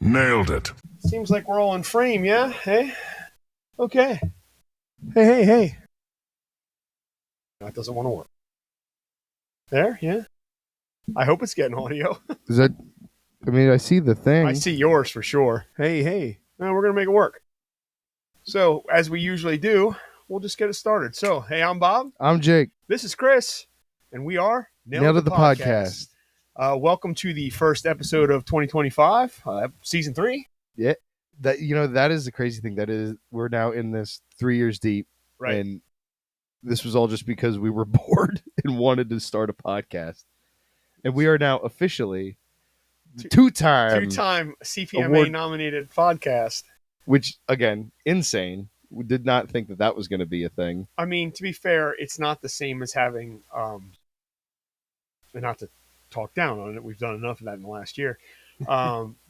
Nailed it. Seems like we're all in frame, yeah? Hey? Okay. Hey. That doesn't want to work. There, yeah? I hope it's getting audio. Is that? I mean, I see the thing. I see yours for sure. Hey. No, we're going to make it work. So, as we usually do, we'll just get it started. So, hey, I'm Bob. I'm Jake. This is Chris. And we are Nailed It, the podcast. Welcome to the first episode of 2025, season 3. Yeah, that is the crazy thing. That is, we're now in this 3 years deep, right? And this was all just because we were bored and wanted to start a podcast, and we are now officially two-time CPMA nominated podcast. Which again, insane. We did not think that was going to be a thing. I mean, to be fair, it's not the same as having, and not to talk down on it. We've done enough of that in the last year.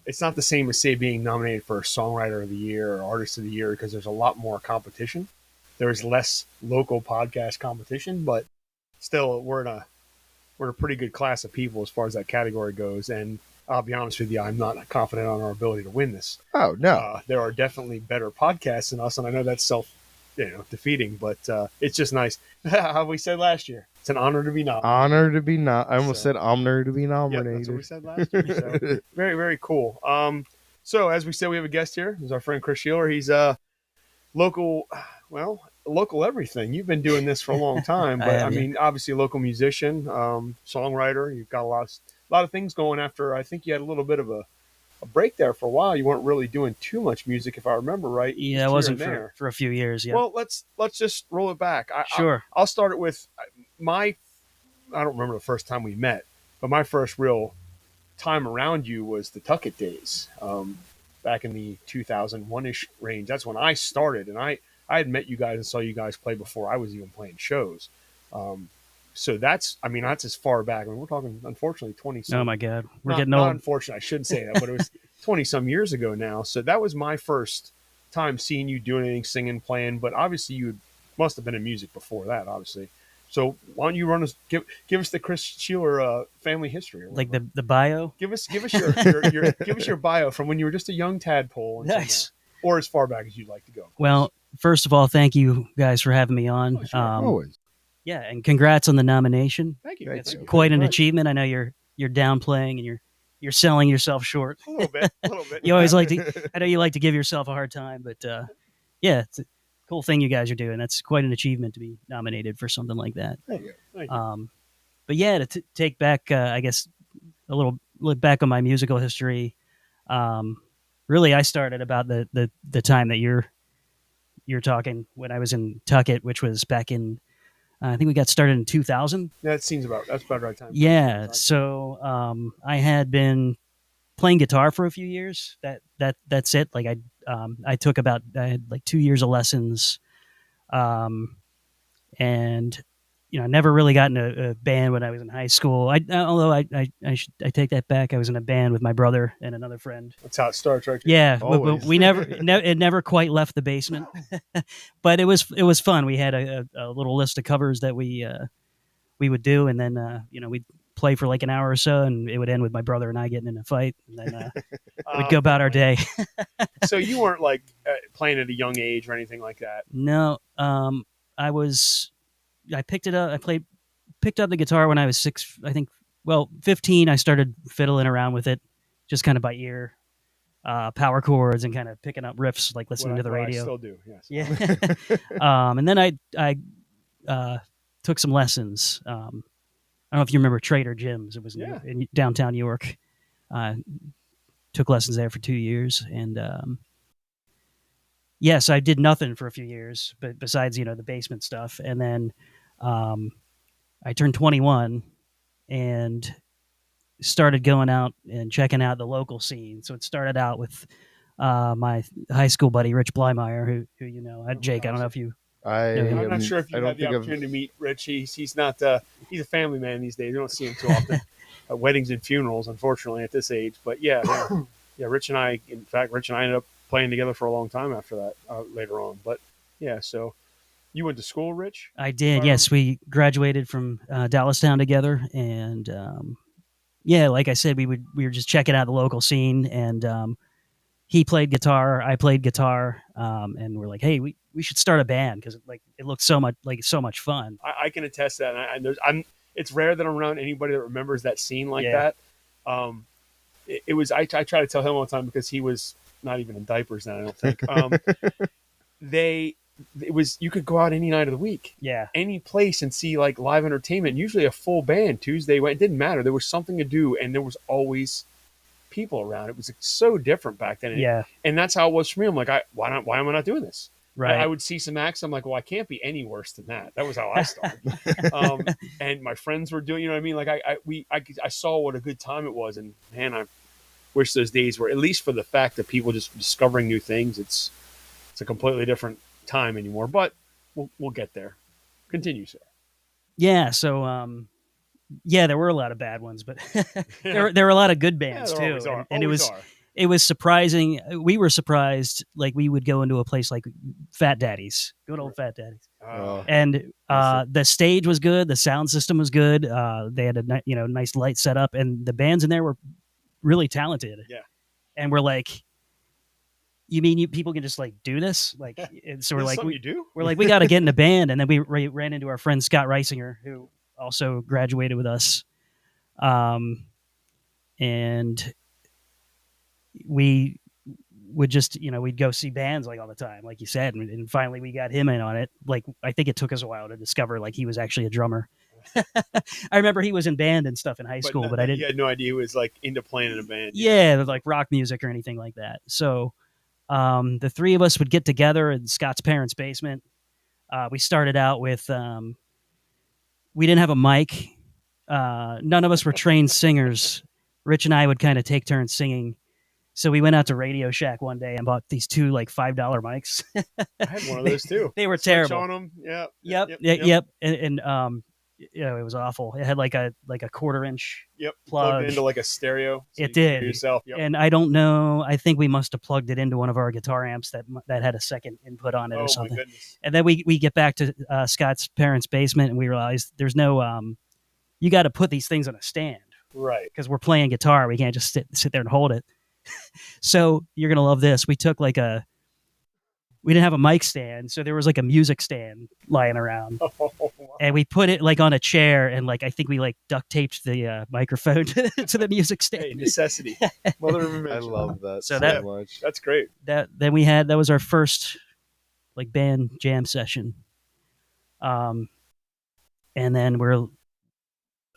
It's not the same as, say, being nominated for Songwriter of the Year or Artist of the Year, because there's a lot more competition. There's less local podcast competition, but still, we're in a pretty good class of people as far as that category goes. And I'll be honest with you, I'm not confident on our ability to win this. Oh no, there are definitely better podcasts than us, and I know that's defeating, but it's just nice. How we said last year, it's an honor to be nominated. I almost said honor to be nominated. Yeah, that's what we said last year. So, very, very cool. So as we said, we have a guest here. This is our friend Chris Scheler. He's local everything. You've been doing this for a long time, but I mean, obviously a local musician, songwriter. You've got a lot of things going after. I think you had a little bit of a break there for a while. You weren't really doing too much music, if I remember right. Yeah, it wasn't for a few years. Yeah. Well, let's just roll it back. Sure. I'll start it with I don't remember the first time we met, but my first real time around you was the Tuck It days, back in the 2001-ish range. That's when I started, and I had met you guys and saw you guys play before I was even playing shows. So that's as far back. I mean, we're talking, unfortunately, 20-some. Oh my God, we're getting old. Not unfortunately, I shouldn't say that, but it was 20-some years ago now. So that was my first time seeing you doing anything, singing, playing. But obviously, you must have been in music before that, obviously. So why don't you give us the Chris Scheler family history? Like the bio? Give us your bio from when you were just a young tadpole. Nice. Or as far back as you'd like to go. Well, first of all, thank you guys for having me on. Oh, sure. Always. Yeah, and congrats on the nomination. Thank you. It's quite an achievement. I know you're downplaying and you're selling yourself short. A little bit. You always like to. I know you like to give yourself a hard time, but yeah, it's a cool thing you guys are doing. That's quite an achievement to be nominated for something like that. Thank you. But yeah, to take back, I guess, a little look back on my musical history. Really, I started about the time that you're talking, when I was in Tuck It, which was back in. I think we got started in 2000. That's about the right time. Yeah. So I had been playing guitar for a few years. That's it. Like I had like 2 years of lessons, and I never really got in a band when I was in high school. Although I take that back. I was in a band with my brother and another friend. That's how it starts, right? Yeah, but we never it never quite left the basement. But it was fun. We had a little list of covers that we would do, and then we'd play for like an hour or so, and it would end with my brother and I getting in a fight, and then we'd go about our day. So you weren't like playing at a young age or anything like that? No, I picked it up. Picked up the guitar when I was 15. I started fiddling around with it, just kind of by ear, power chords, and kind of picking up riffs, like listening to the radio. I still do, yes. Yeah. And then I took some lessons. I don't know if you remember Trader Jim's. It was in downtown New York. Took lessons there for 2 years, and yes, I did nothing for a few years, but besides the basement stuff, and then I turned 21 and started going out and checking out the local scene. So it started out with my high school buddy Rich Blymeyer, who Jake. I don't know if you. I'm not sure if you had the opportunity to meet Rich. He's not. He's a family man these days. You don't see him too often at weddings and funerals, unfortunately, at this age. But yeah. Rich and I ended up playing together for a long time after that later on. But yeah, so you went to school, Rich? I did. Yes, we graduated from Dallastown together, and like I said, we were just checking out the local scene, and he played guitar, I played guitar, and we're like, hey, we should start a band because like it looked so much fun. I can attest to that. I'm. It's rare that I'm around anybody that remembers that scene like Yeah. that. It was. I try to tell him all the time because he was not even in diapers then. I don't think. It was. You could go out any night of the week, Yeah. any place, and see like live entertainment. Usually a full band. Tuesday, it didn't matter. There was something to do, and there was always people around. It was so different back then. Yeah. And that's how it was for me. I'm like, why am I not doing this? Right. I would see some acts. I'm like, well, I can't be any worse than that. That was how I started. And my friends were doing, you know what I mean? Like I saw what a good time it was. And man, I wish those days were, at least for the fact that people just discovering new things. It's a completely different time anymore, but we'll get there. Continue, sir. Yeah. So, yeah, there were a lot of bad ones, but there were a lot of good bands too. And it was surprising. We were surprised. Like we would go into a place like Fat Daddy's, good old Fat Daddy's, and the stage was good, the sound system was good. They had a nice light setup, and the bands in there were really talented. Yeah, and we're like, you mean people can just like do this? Like, and so we're like, we got to get in a band, and then we ran into our friend Scott Reisinger, who also graduated with us, and we would just we'd go see bands like all the time, like you said, and finally we got him in on it. Like I think it took us a while to discover like he was actually a drummer. I remember he was in band and stuff in high school, but I didn't. You had no idea he was like into playing in a band. Yeah, like rock music or anything like that. So the three of us would get together in Scott's parents' basement. We started out with we didn't have a mic. None of us were trained singers. Rich and I would kind of take turns singing. So we went out to Radio Shack one day and bought these two like $5 mics. I had one of those too. They were terrible. On them. Yep. And it was awful. It had like a 1/4-inch plug. Plugged into like a stereo. So it did. Yourself. And I don't know. I think we must have plugged it into one of our guitar amps that had a second input on it or something. My goodness. And then we get back to Scott's parents' basement and we realized there's no. You got to put these things on a stand, right? Because we're playing guitar. We can't just sit there and hold it. So you're gonna love this. We took we didn't have a mic stand, so there was like a music stand lying around, and we put it like on a chair, and like I think we like duct taped the microphone to the music stand. Hey, necessity, mother of invention. I love that so much. That's great. That was our first like band jam session, and then we're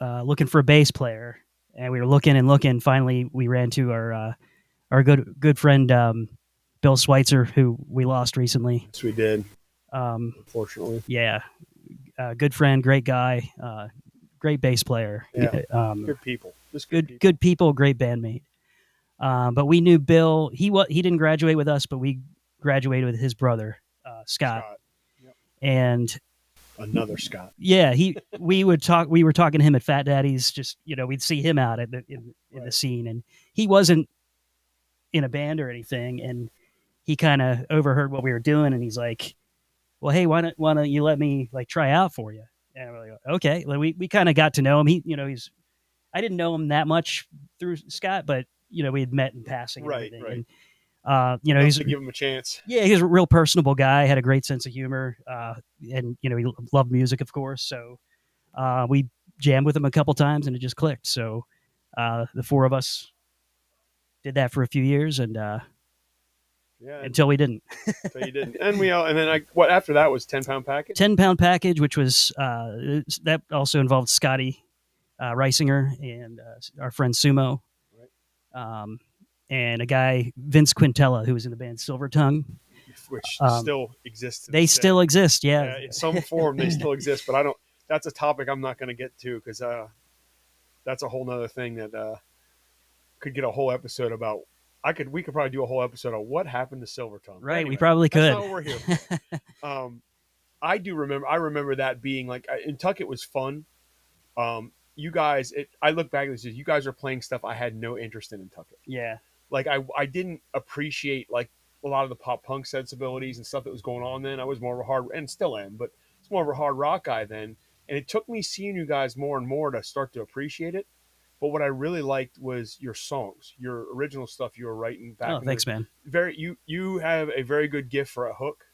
looking for a bass player, and we were looking. Finally, we ran to our good friend Bill Schweitzer, who we lost recently. Yes, we did. Unfortunately. Yeah. Good friend, great guy, great bass player. Yeah. Good people. Just good people, great bandmate. But we knew Bill. He didn't graduate with us, but we graduated with his brother, Scott. Yep. And another Scott. Yeah, we were talking to him at Fat Daddy's, just we'd see him out in the scene, and he wasn't in a band or anything, and he kind of overheard what we were doing, and he's like, well, hey, why don't you let me like try out for you? And we're like, okay. Like, we kind of got to know him. I didn't know him that much through Scott, but we had met in passing, right. And, he's to give him a chance. Yeah, he's a real personable guy, had a great sense of humor, and he loved music, of course. So we jammed with him a couple times, and it just clicked. So the four of us did that for a few years, and until we didn't. So you didn't, and then what after that was 10-pound package. 10-pound package, which was that also involved Scotty Reisinger and our friend Sumo, right. And a guy Vince Quintella, who was in the band Silver Tongue, which still exists. They still exist, yeah. In some form, they still exist, but I don't. That's a topic I'm not going to get to because that's a whole nother thing that could get a whole episode about. We could probably do a whole episode on what happened to Silver Tongue. Right, anyway, we probably could. That's not what we're here for. I do remember. I remember that being like in Tucket was fun. You guys, I look back at this. You guys are playing stuff I had no interest in Tucket. Yeah, like I didn't appreciate like a lot of the pop punk sensibilities and stuff that was going on then. I was more of a hard, and still am, but it's more of a hard rock guy then. And it took me seeing you guys more and more to start to appreciate it. But what I really liked was your songs, your original stuff you were writing back Oh, in thanks, the man. you have a very good gift for a hook.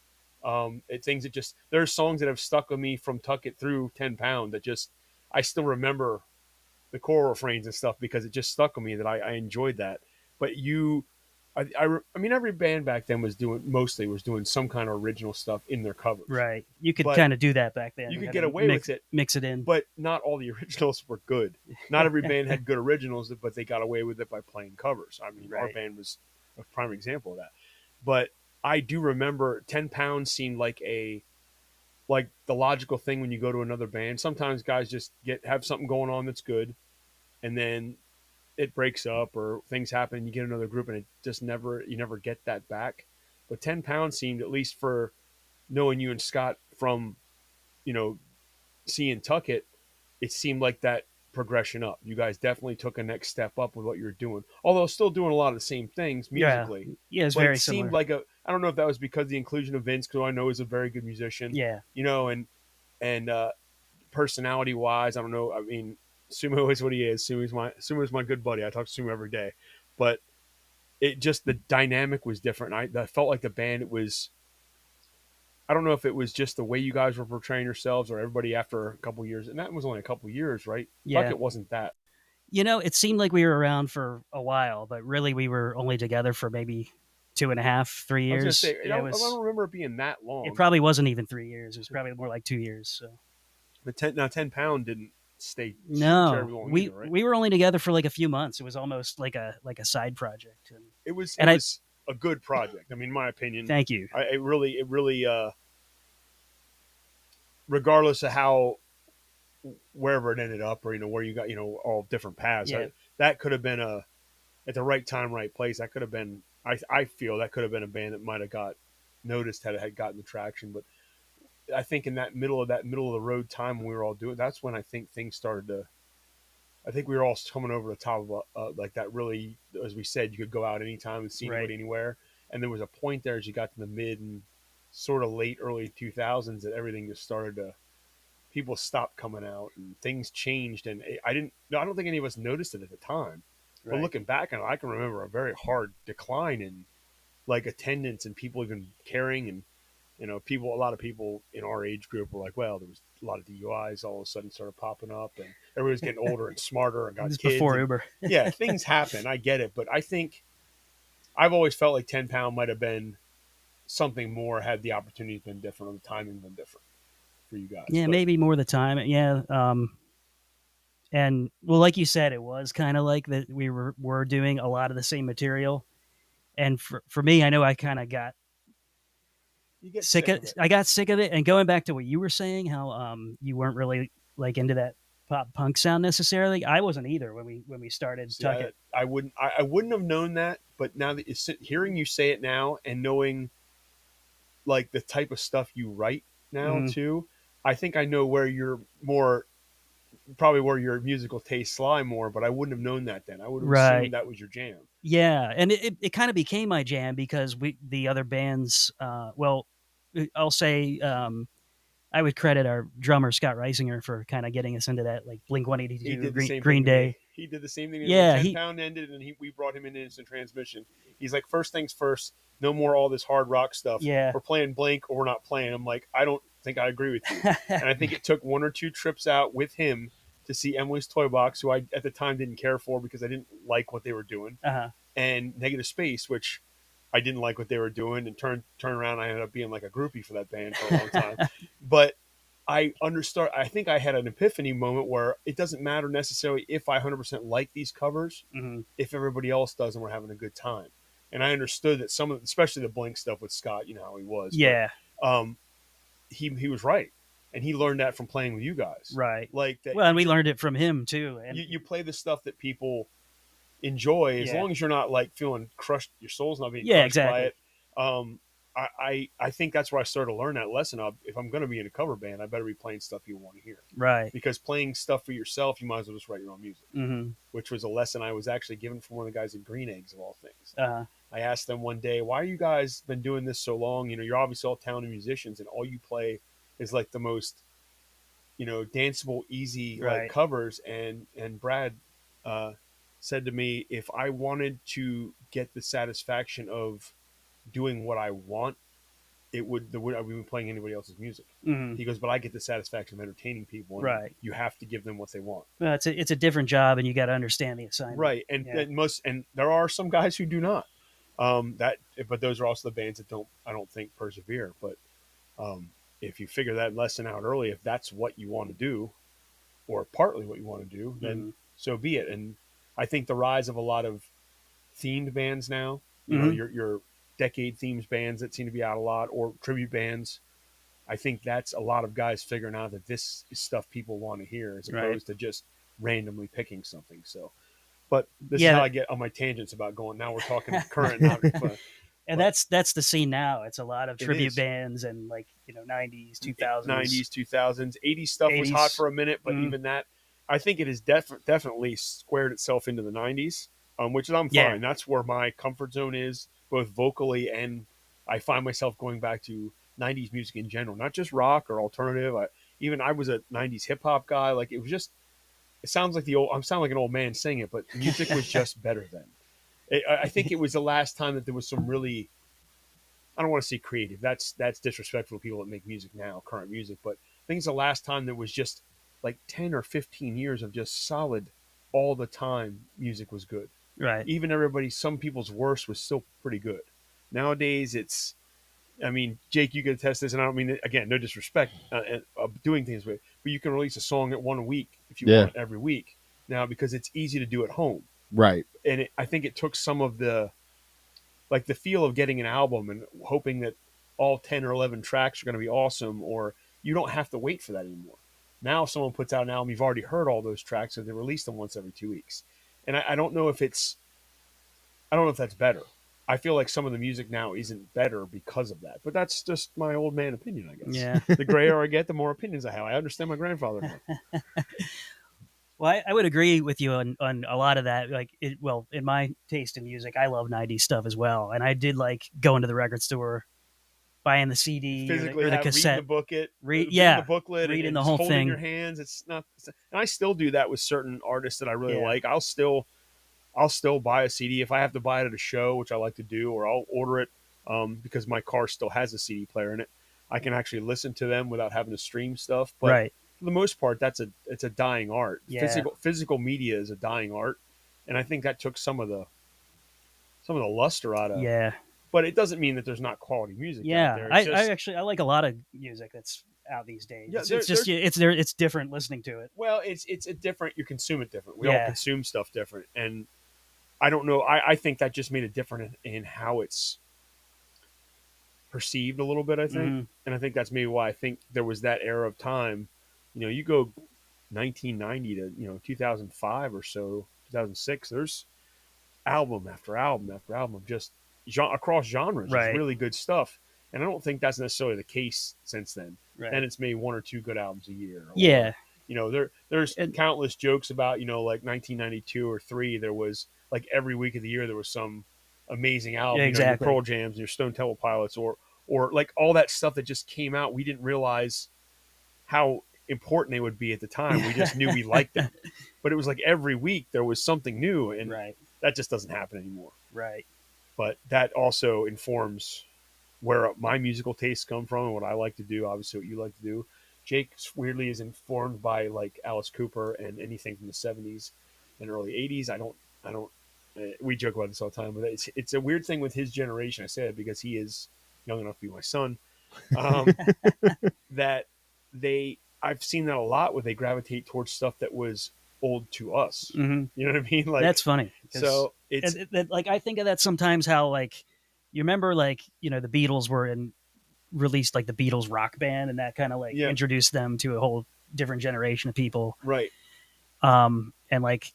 Things that just there's songs that have stuck with me from Tuck It through 10 Pound that just I still remember the choral refrains and stuff because it just stuck with me that I enjoyed that. But I mean, every band back then was doing some kind of original stuff in their covers, Right. You could but kind of do that back then. you could Kind get of away with it. mix it in. But not all the originals were good. Not every band had good originals, but they got away with it by playing covers. I mean, our Right. band was a prime example of that. But I do remember 10 Pounds seemed like the logical thing when you go to another band. Sometimes guys just have something going on that's good, and then it breaks up or things happen and you get another group and it just you never get that back. But 10 Pounds seemed, at least for knowing you and Scott from, you know, seeing Tuck It, it seemed like that progression up. You guys definitely took a next step up with what you were doing, although still doing a lot of the same things Yeah. musically. Yeah, it's But very it seemed similar. like I don't know if that was because of the inclusion of Vince, because I know he's a very good musician, Yeah. you know, and personality wise, I don't know. I mean, Sumo is what he is. Sumo's my good buddy. I talk to Sumo every day, but it just the dynamic was different. I felt like the band, it was, I don't know if it was just the way you guys were portraying yourselves or everybody after a couple years, and that was only a couple years, right? Yeah. Tuck It wasn't that. You know, it seemed like we were around for a while, but really we were only together for maybe 2.5, 3 I was gonna years. say Yeah, I don't remember it being that long. it probably wasn't even 3 years. It was probably more like 2 years. So But 10 Pound didn't stay no, terribly long we either, right? we were only together for like a few months. It was almost like a side project. It was And I a good project. I mean, in my opinion, thank you. it really regardless of how wherever it ended up, or where you got all different paths. Yeah. That could have been at the right time, right place. That could have been. I feel that could have been a band that might have got noticed had it had gotten the traction. But I think in that middle of the road time when we were all doing, that's when I think things started to. I think we were all coming over the top of like that. Really, as we said, you could go out anytime and see anybody anywhere. And there was a point there as you got to the mid and sort of late early 2000s that everything just started to. People stopped coming out and things changed, and I don't think any of us noticed it at the time. Right. But looking back on it, I can remember a very hard decline in like attendance and people even caring, and a lot of people in our age group were like, well, there was a lot of DUIs all of a sudden started popping up, and everybody was getting older and smarter and got This kids. before and, Uber. yeah, things happen. I get it, but I think I've always felt like 10 Pound might have been something more had the opportunities been different or the timing been different for you guys. Yeah, But maybe more the time. Yeah. And well, like you said, it was kind of like that we were doing a lot of the same material. And for me, I know I kind of got you get sick of it. I got sick of it. And going back to what you were saying, how you weren't really like into that pop punk sound necessarily. I wasn't either when we started See, Tuck It. I wouldn't have known that, but now that hearing you say it now and knowing like the type of stuff you write now too, I think I know where you're more, probably where your musical tastes lie more, but I wouldn't have known that then. I would have assumed that was your jam. Yeah, and it kind of became my jam because the other bands. Well, I'll say I would credit our drummer Scott Reisinger for kind of getting us into that, like Blink He 182, did the same Green thing to me. Day. He did the same thing. Yeah, when 10 Pound ended, and we brought him into Instant Transmission. He's like, first things first, no more all this hard rock stuff. Yeah. We're playing Blink or we're not playing. I'm like, I don't think I agree with you. And I think it took one or two trips out with him to see Emily's Toy Box, who I at the time didn't care for because I didn't like what they were doing, and Negative Space, which I didn't like what they were doing, and turn around, I ended up being like a groupie for that band for a long time. But I understood. I think I had an epiphany moment where it doesn't matter necessarily if I 100% like these covers, if everybody else does and we're having a good time. And I understood that some of, especially the Blink stuff with Scott, you know how he was. Yeah. But, he was right, and he learned that from playing with you guys. Right. Like that. Well, and we learned it from him too. And you play the stuff that people enjoy, as long as you're not like feeling crushed, your soul's not being crushed by it. I think that's where I started to learn that lesson of, if I'm going to be in a cover band, I better be playing stuff you want to hear. Right. Because playing stuff for yourself, you might as well just write your own music. Which was a lesson I was actually given from one of the guys at Green Eggs, of all things. I asked them one day, why you guys been doing this so long? You know, you're obviously all talented musicians, and all you play is like the most, danceable, easy like covers. And Brad said to me, if I wanted to get the satisfaction of doing what I want, I would be playing anybody else's music. Mhm. He goes, but I get the satisfaction of entertaining people, and Right. you have to give them what they want. Well, it's a different job, and you got to understand the assignment. Right, and there are some guys who do not. But those are also the bands that I don't think persevere. But if you figure that lesson out early, if that's what you want to do, or partly what you want to do, then so be it. And I think the rise of a lot of themed bands now, your decade themes bands that seem to be out a lot, or tribute bands. I think that's a lot of guys figuring out that this is stuff people want to hear, as opposed to just randomly picking something. So, but this is how I get on my tangents about going. Now we're talking current, and that's the scene now. It's a lot of tribute bands and 90s, 2000s, 2000s, 80s stuff 80s. Was hot for a minute, but even that, I think it has definitely squared itself into the 90s, which I'm fine. That's where my comfort zone is, both vocally, and I find myself going back to 90s music in general, not just rock or alternative. I was a 90s hip hop guy. Like, it was just, it sounds like I'm sounding like an old man saying it, but music was just better then. I think it was the last time that there was some really, I don't want to say creative. That's disrespectful to people that make music now, current music. But I think it's the last time there was just like 10 or 15 years of just solid, all the time music was good. Right. Even some people's worst was still pretty good. Nowadays, Jake, you can attest this, and I don't mean, again, no disrespect of doing things with, but you can release a song at 1 a week if you want every week now, because it's easy to do at home. Right. And I think it took some of the feel of getting an album and hoping that all 10 or 11 tracks are going to be awesome, or you don't have to wait for that anymore. Now, if someone puts out an album, you've already heard all those tracks, so they release them once every 2 weeks. And I don't know if that's better. I feel like some of the music now isn't better because of that, but that's just my old man opinion, I guess. Yeah. The grayer I get, the more opinions I have. I understand my grandfather more. Well, I would agree with you on a lot of that. In my taste in music, I love 90s stuff as well. And I did like going to the record store, buying the CD physically or the cassette. Reading the booklet, reading and the whole holding thing in your hands. It's not, and I still do that with certain artists that I really like. I'll still buy a CD if I have to buy it at a show, which I like to do, or I'll order it because my car still has a CD player in it. I can actually listen to them without having to stream stuff. But for the most part, it's a dying art. Yeah. Physical media is a dying art, and I think that took some of the luster out of. Yeah. But it doesn't mean that there's not quality music. Yeah, out there. I like a lot of music that's out these days. Yeah, it's different listening to it. Well, it's a different. You consume it different. We all consume stuff different, and I don't know. I think that just made it different in how it's perceived a little bit, I think. And I think that's maybe why I think there was that era of time. You go 1990 to 2005 or so, 2006. There's album after album after album of just across genres. It's really good stuff. And I don't think that's necessarily the case since then. Right. And it's maybe 1 or 2 good albums a year. There's countless jokes about, like 1992 or 3, there was like every week of the year there was some amazing album. Yeah, exactly. Your Pearl Jams and your Stone Temple Pilots or like all that stuff that just came out. We didn't realize how important they would be at the time. We just knew we liked them. But it was like every week there was something new, and that just doesn't happen anymore. Right. But that also informs where my musical tastes come from and what I like to do, obviously what you like to do. Jake weirdly is informed by like Alice Cooper and anything from the 70s and early 80s. I don't we joke about this all the time, but it's a weird thing with his generation. I say it because he is young enough to be my son. That I've seen that a lot where they gravitate towards stuff that was old to us. Mm-hmm. You know what I mean? Like, that's funny. So it's like, I think of that sometimes, how like, you remember like, the Beatles released like the Beatles rock band, and that kind of like introduced them to a whole different generation of people. Right. And like,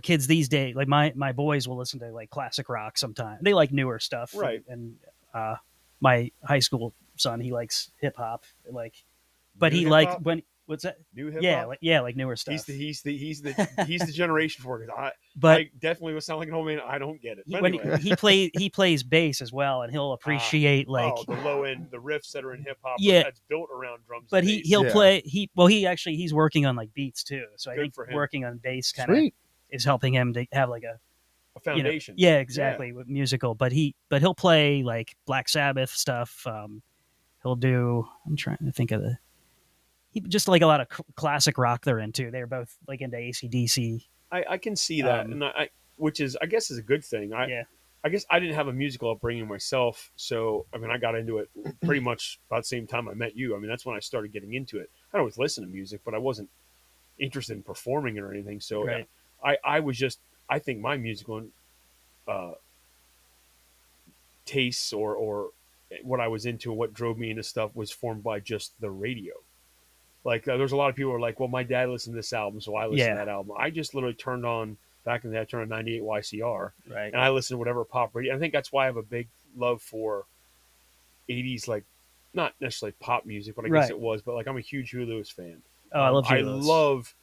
kids these days, like my boys will listen to like classic rock sometimes. They like newer stuff. Right. And my high school son, he likes hip hop, like, but New he hip-hop? liked when, what's that? New hip hop? Like newer stuff. He's the generation for it. But I definitely would sound like an old man. I don't get it. But when anyway. he plays bass as well, and he'll appreciate like the low end, the riffs that are in hip hop. Yeah. That's built around drums. But and bass. he'll play. He's working on like beats too. So I Good think for him. working on bass kind of is helping him to have like a foundation. yeah, exactly, with musical. But he'll play like Black Sabbath stuff. He'll do. I'm trying to think of he just like a lot of classic rock they're into. They're both like into AC/DC. I can see that, and which is I guess is a good thing. Yeah. I guess I didn't have a musical upbringing myself, so I mean I got into it pretty much about the same time I met you. I mean that's when I started getting into it. I always listened to music, but I wasn't interested in performing it or anything. So Right. I was just I think my musical tastes or what I was into, what drove me into stuff was formed by just the radio. Like there's a lot of people who are like, well, my dad listened to this album, so I listened to that album. I just literally turned on back in the day. I turned on 98 YCR, Right. and I listened to whatever pop radio. I think that's why I have a big love for 80s, like not necessarily pop music, but I guess it was. But like I'm a huge Huey Lewis fan. Oh, I love Huey Lewis.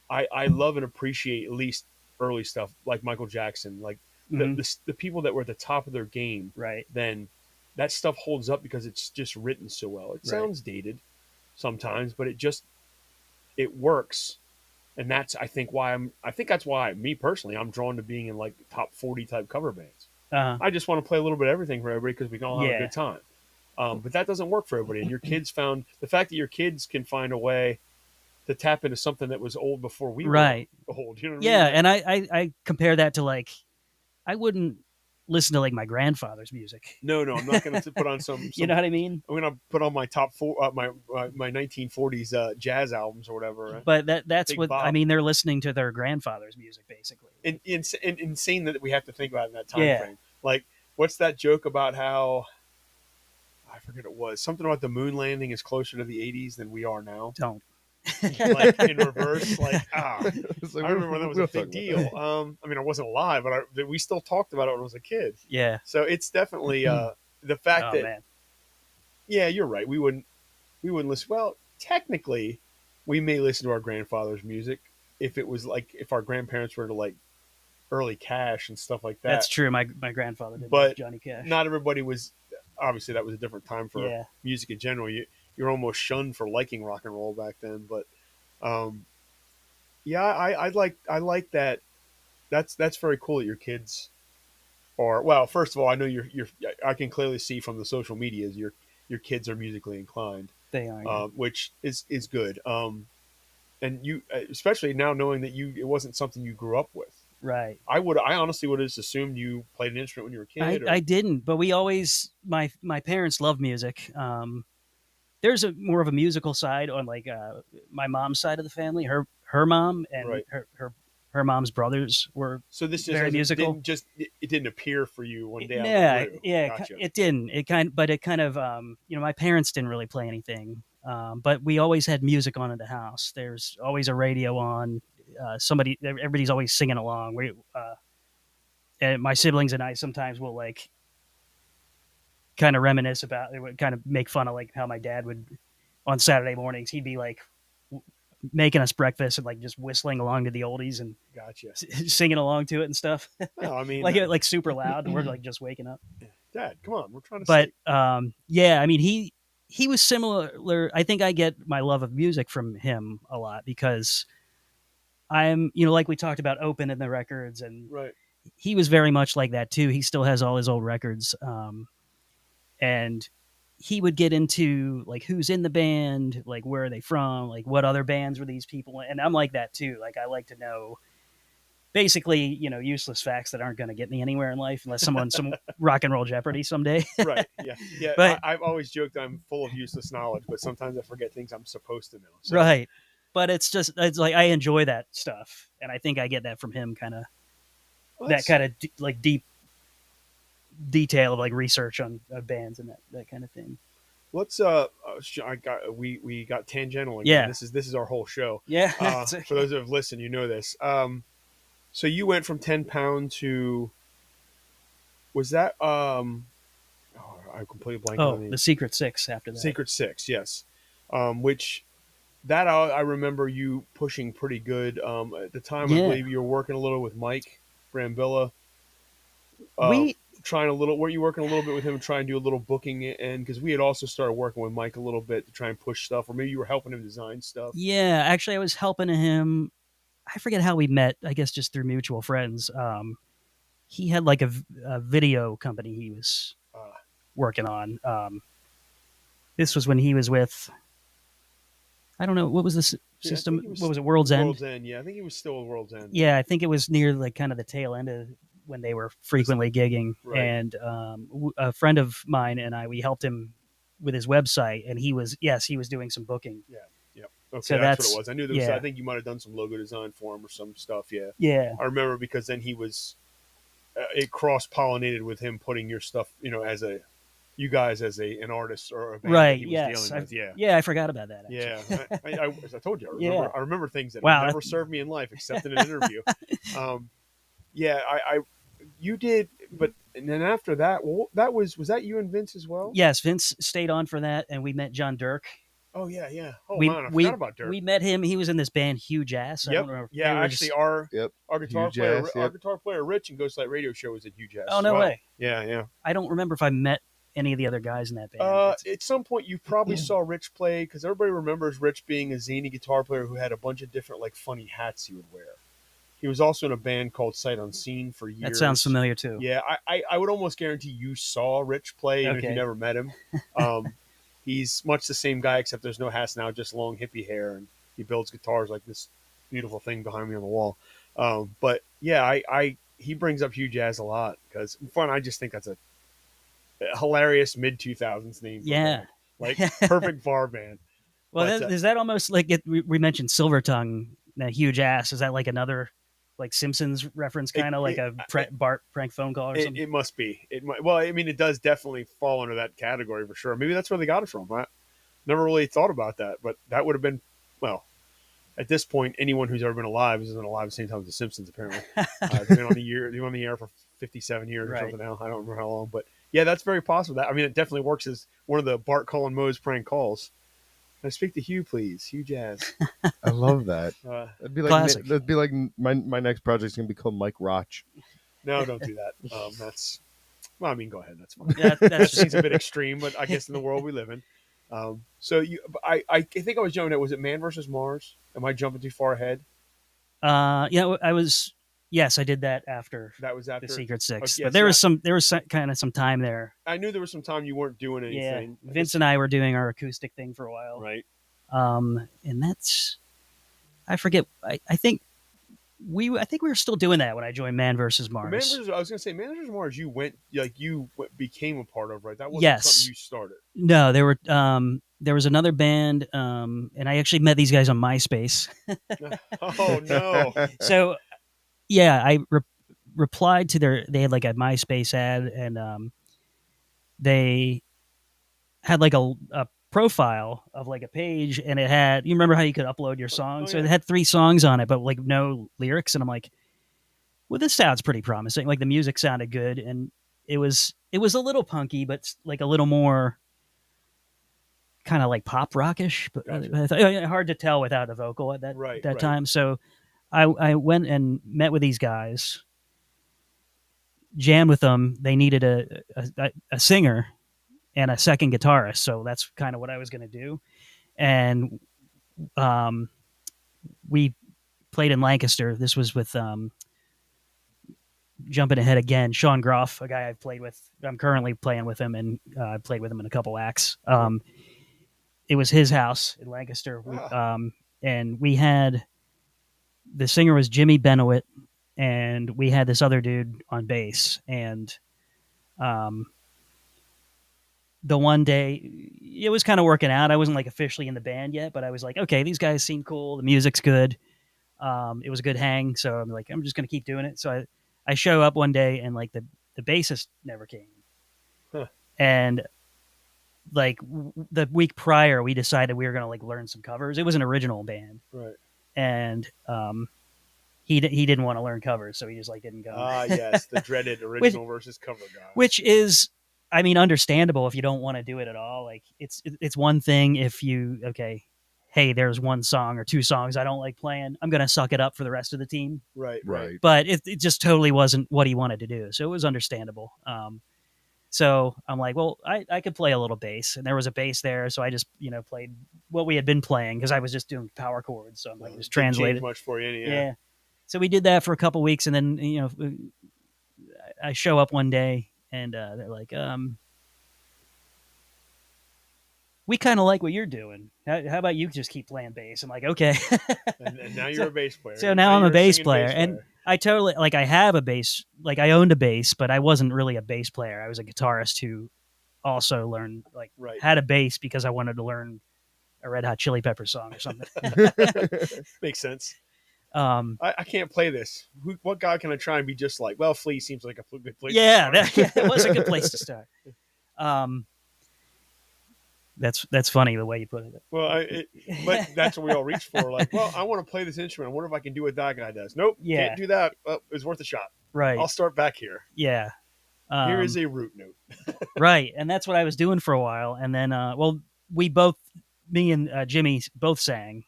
I love and appreciate at least early stuff like Michael Jackson, like the people that were at the top of their game. Right. Then that stuff holds up because it's just written so well. It sounds dated sometimes, but it works. And that's I think that's why me personally I'm drawn to being in like top 40 type cover bands. I just want to play a little bit of everything for everybody because we can all have a good time. But that doesn't work for everybody. And your kids found the fact that your kids can find a way to tap into something that was old before we were old. You know what I mean? And I compare that to like I wouldn't listen to like my grandfather's music. No, I'm not going to put on some. You know what I mean? I'm going to put on my top four, my 1940s jazz albums or whatever. Right? But that's Big what Bob. I mean. They're listening to their grandfather's music basically. And insane that we have to think about it in that time frame. Like, what's that joke about how? I forget it was something about the moon landing is closer to the 80s than we are now. Don't. Like in reverse, like I remember when that was a big deal. I mean, I wasn't alive, but we still talked about it when I was a kid. Yeah. So it's definitely the fact that. Man. Yeah, you're right. We wouldn't listen. Well, technically, we may listen to our grandfather's music if it was like if our grandparents were to like early Cash and stuff like that. That's true. My grandfather did, but Johnny Cash. Not everybody was. Obviously, that was a different time for music in general. You're almost shunned for liking rock and roll back then, but I like that. That's very cool that your kids are. Well, first of all, I know I can clearly see from the social medias your kids are musically inclined. They are, which is good. And you, especially now knowing that it wasn't something you grew up with. Right. I honestly would have just assumed you played an instrument when you were a kid. I didn't, but we always my parents love music. There's more of a musical side on like my mom's side of the family. Her mom and her mom's brothers were very musical. It didn't appear for you one day. Gotcha. It didn't. But it kind of my parents didn't really play anything. But we always had music on in the house. There's always a radio on. Everybody's always singing along. And my siblings and I sometimes will like kind of reminisce about it, would kind of make fun of like how my dad would on Saturday mornings, he'd be like making us breakfast and like just whistling along to the oldies and singing along to it and stuff. No, I mean, like super loud and we're like just waking up. Dad, come on. We're trying to But, I mean, he was similar. I think I get my love of music from him a lot because I'm, like we talked about Open in the records and he was very much like that too. He still has all his old records. And he would get into like who's in the band, like where are they from, like what other bands were these people, and I'm like that too. Like I like to know basically, useless facts that aren't going to get me anywhere in life unless someone some rock and roll Jeopardy someday. Right. Yeah. But I've always joked I'm full of useless knowledge, but sometimes I forget things I'm supposed to know. So. Right. But it's like I enjoy that stuff, and I think I get that from him, kind of that kind of like deep detail of like research on bands and that kind of thing. Let's we got tangential again. Yeah. This is our whole show. Yeah. For those that have listened, this. So you went from 10 pound to was that I completely blanked on the Secret Six after that. Secret Six, yes. Which that I remember you pushing pretty good at the time. I believe you were working a little with Mike Brambilla. Were you working a little bit with him and trying to do a little booking? And because we had also started working with Mike a little bit to try and push stuff, or maybe you were helping him design stuff. Yeah, actually, I was helping him. I forget how we met. I guess just through mutual friends. He had like a video company he was working on. This was when he was with, I don't know, what was this system? What was it? World's End? World's End, yeah. I think he was still at World's End. Yeah, I think it was near like kind of the tail end of when they were frequently gigging. Right. And a friend of mine and we helped him with his website, and he was doing some booking. Yeah. Yep. Okay, So that's what it was. I knew there was. yeah. I think you might have done some logo design for him or some stuff. Yeah. Yeah. I remember because then he was. It cross pollinated with him putting your stuff, you guys as an artist or a band that Right. he was Yes. dealing with. Yeah. Yeah, I forgot about that. Actually. Yeah. As I told you, Yeah. I remember things that Wow, never served me in life except in an interview. You did, but and then after that, well, was that you and Vince as well? Yes, Vince stayed on for that, and we met John Dirk. Oh yeah, yeah. Oh we, man, I we, forgot about Dirk. We met him. He was in this band, Huge Ass. I Yep. don't remember. Yeah, actually, our guitar Huge player, Ass, our guitar player Rich and Ghostlight Radio Show was at Huge Ass. Oh no way. Yeah, yeah. I don't remember if I met any of the other guys in that band. At some point, you probably saw Rich play because everybody remembers Rich being a zany guitar player who had a bunch of different like funny hats he would wear. He was also in a band called Sight Unseen for years. That sounds familiar too. Yeah, I would almost guarantee you saw Rich play even if you never met him. He's much the same guy except there's no hats now, just long hippie hair, and he builds guitars like this beautiful thing behind me on the wall. But yeah, he brings up Huge Jazz a lot because fun. I just think that's a hilarious mid 2000s name. Yeah, like perfect bar band. Well, is that almost like we mentioned Silver Tongue, that Huge Ass? Is that like another like Simpsons reference, kind of like a Bart prank phone call or something? It must be. It might. Well, I mean, it does definitely fall under that category for sure. Maybe that's where they got it from. I never really thought about that, but that would have been well. At this point, anyone who's ever been alive has been alive at the same time as the Simpsons. Apparently, they've been on the air for 57 years or something now. I don't remember how long, but yeah, that's very possible. That I mean, it definitely works as one of the Bart calling Moe's prank calls. Can I speak to Hugh, please? Hugh Jazz. I love that. That'd be like classic. That'd be like my next project's gonna be called Mike Roch. No, don't do that. That's. Well, I mean, go ahead. That's fine. Yeah, that seems a bit extreme, but I guess in the world we live in. So I think I was jumping at. Was it Man versus Mars? Am I jumping too far ahead? Yeah, I was. Yes, I did that after. That was after the Secret Six, yes, but there was kind of some time there. I knew there was some time you weren't doing anything. Yeah, Vince and I were doing our acoustic thing for a while, right? And that's, I forget. I think we were still doing that when I joined Man versus Mars. I was going to say Man versus Mars. You became a part of, right? That wasn't Yes. something you started. No, there was another band, and I actually met these guys on MySpace. Oh no! So, yeah, I replied to they had like a MySpace ad, and they had like a profile of like a page, and it had, you remember how you could upload your song? So it had 3 songs on it, but like no lyrics. And I'm like, well, this sounds pretty promising. Like the music sounded good, and it was a little punky, but like a little more kind of like pop rockish, but gotcha. Hard to tell without a vocal at that time. So I went and met with these guys, jammed with them. They needed a singer and a second guitarist, so that's kind of what I was going to do. And we played in Lancaster. This was with jumping ahead again, Sean Groff, a guy I've played with. I'm currently playing with him, and I played with him in a couple acts. It was his house in Lancaster. And we had, the singer was Jimmy Benoit, and we had this other dude on bass. And the one day, it was kind of working out. I wasn't like officially in the band yet, but I was like, okay, these guys seem cool. The music's good. It was a good hang. So I'm like, I'm just going to keep doing it. So I show up one day, and like the bassist never came. Huh. And like the week prior, we decided we were going to like learn some covers. It was an original band. Right. And he didn't want to learn covers, so he just like didn't go. Yes, the dreaded original versus cover guy. Which is, I mean, understandable if you don't want to do it at all. Like it's one thing if you, okay, hey, there's one song or 2 songs I don't like playing, I'm going to suck it up for the rest of the team. Right. But it just totally wasn't what he wanted to do. So it was understandable. So I'm like, well, I could play a little bass, and there was a bass there, so I just played what we had been playing because I was just doing power chords. So I'm like, just Didn't change translated. much for you, Yeah. So we did that for a couple weeks, and then I show up one day, and they're like, we kind of like what you're doing. How about you just keep playing bass? I'm like, okay. And now you're a bass player. So now I'm a you're bass singing player, and I totally I have a bass. Like I owned a bass, but I wasn't really a bass player. I was a guitarist who also learned Right. had a bass because I wanted to learn a Red Hot Chili Pepper song or something. Makes sense. Um, I can't play this. What guy can I try and be just like? Well, Flea seems like a good place. yeah, to start. that was a good place to start. That's funny the way you put it. Well, but that's what we all reach for. Like, well, I want to play this instrument. I wonder if I can do what that guy does. Nope, Yeah. can't do that. Well, it's worth a shot. Right. I'll start back here. Yeah. Here is a root note. Right, and that's what I was doing for a while, and then we both, me and Jimmy both sang.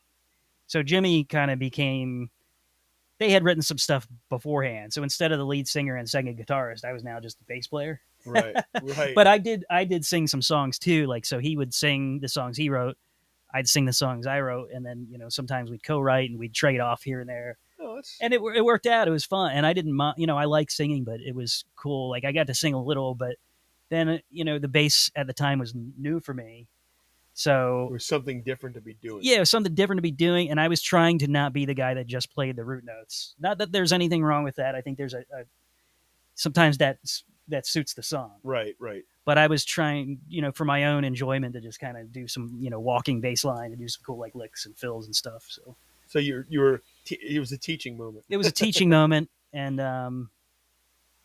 So Jimmy kind of became. They had written some stuff beforehand, so instead of the lead singer and second guitarist, I was now just the bass player. Right. But I did sing some songs too. Like so, he would sing the songs he wrote, I'd sing the songs I wrote, and then sometimes we'd co-write and we'd trade off here and there. Oh, and it worked out. It was fun, and I didn't mind. I like singing, but it was cool. Like I got to sing a little, but then the bass at the time was new for me. So it was something different to be doing. Yeah, it was something different to be doing, and I was trying to not be the guy that just played the root notes. Not that there's anything wrong with that. I think there's a sometimes that suits the song. Right. But I was trying, for my own enjoyment, to just kind of do some, walking bass line and do some cool licks and fills and stuff. So you were. It was a teaching moment. It was a teaching moment and a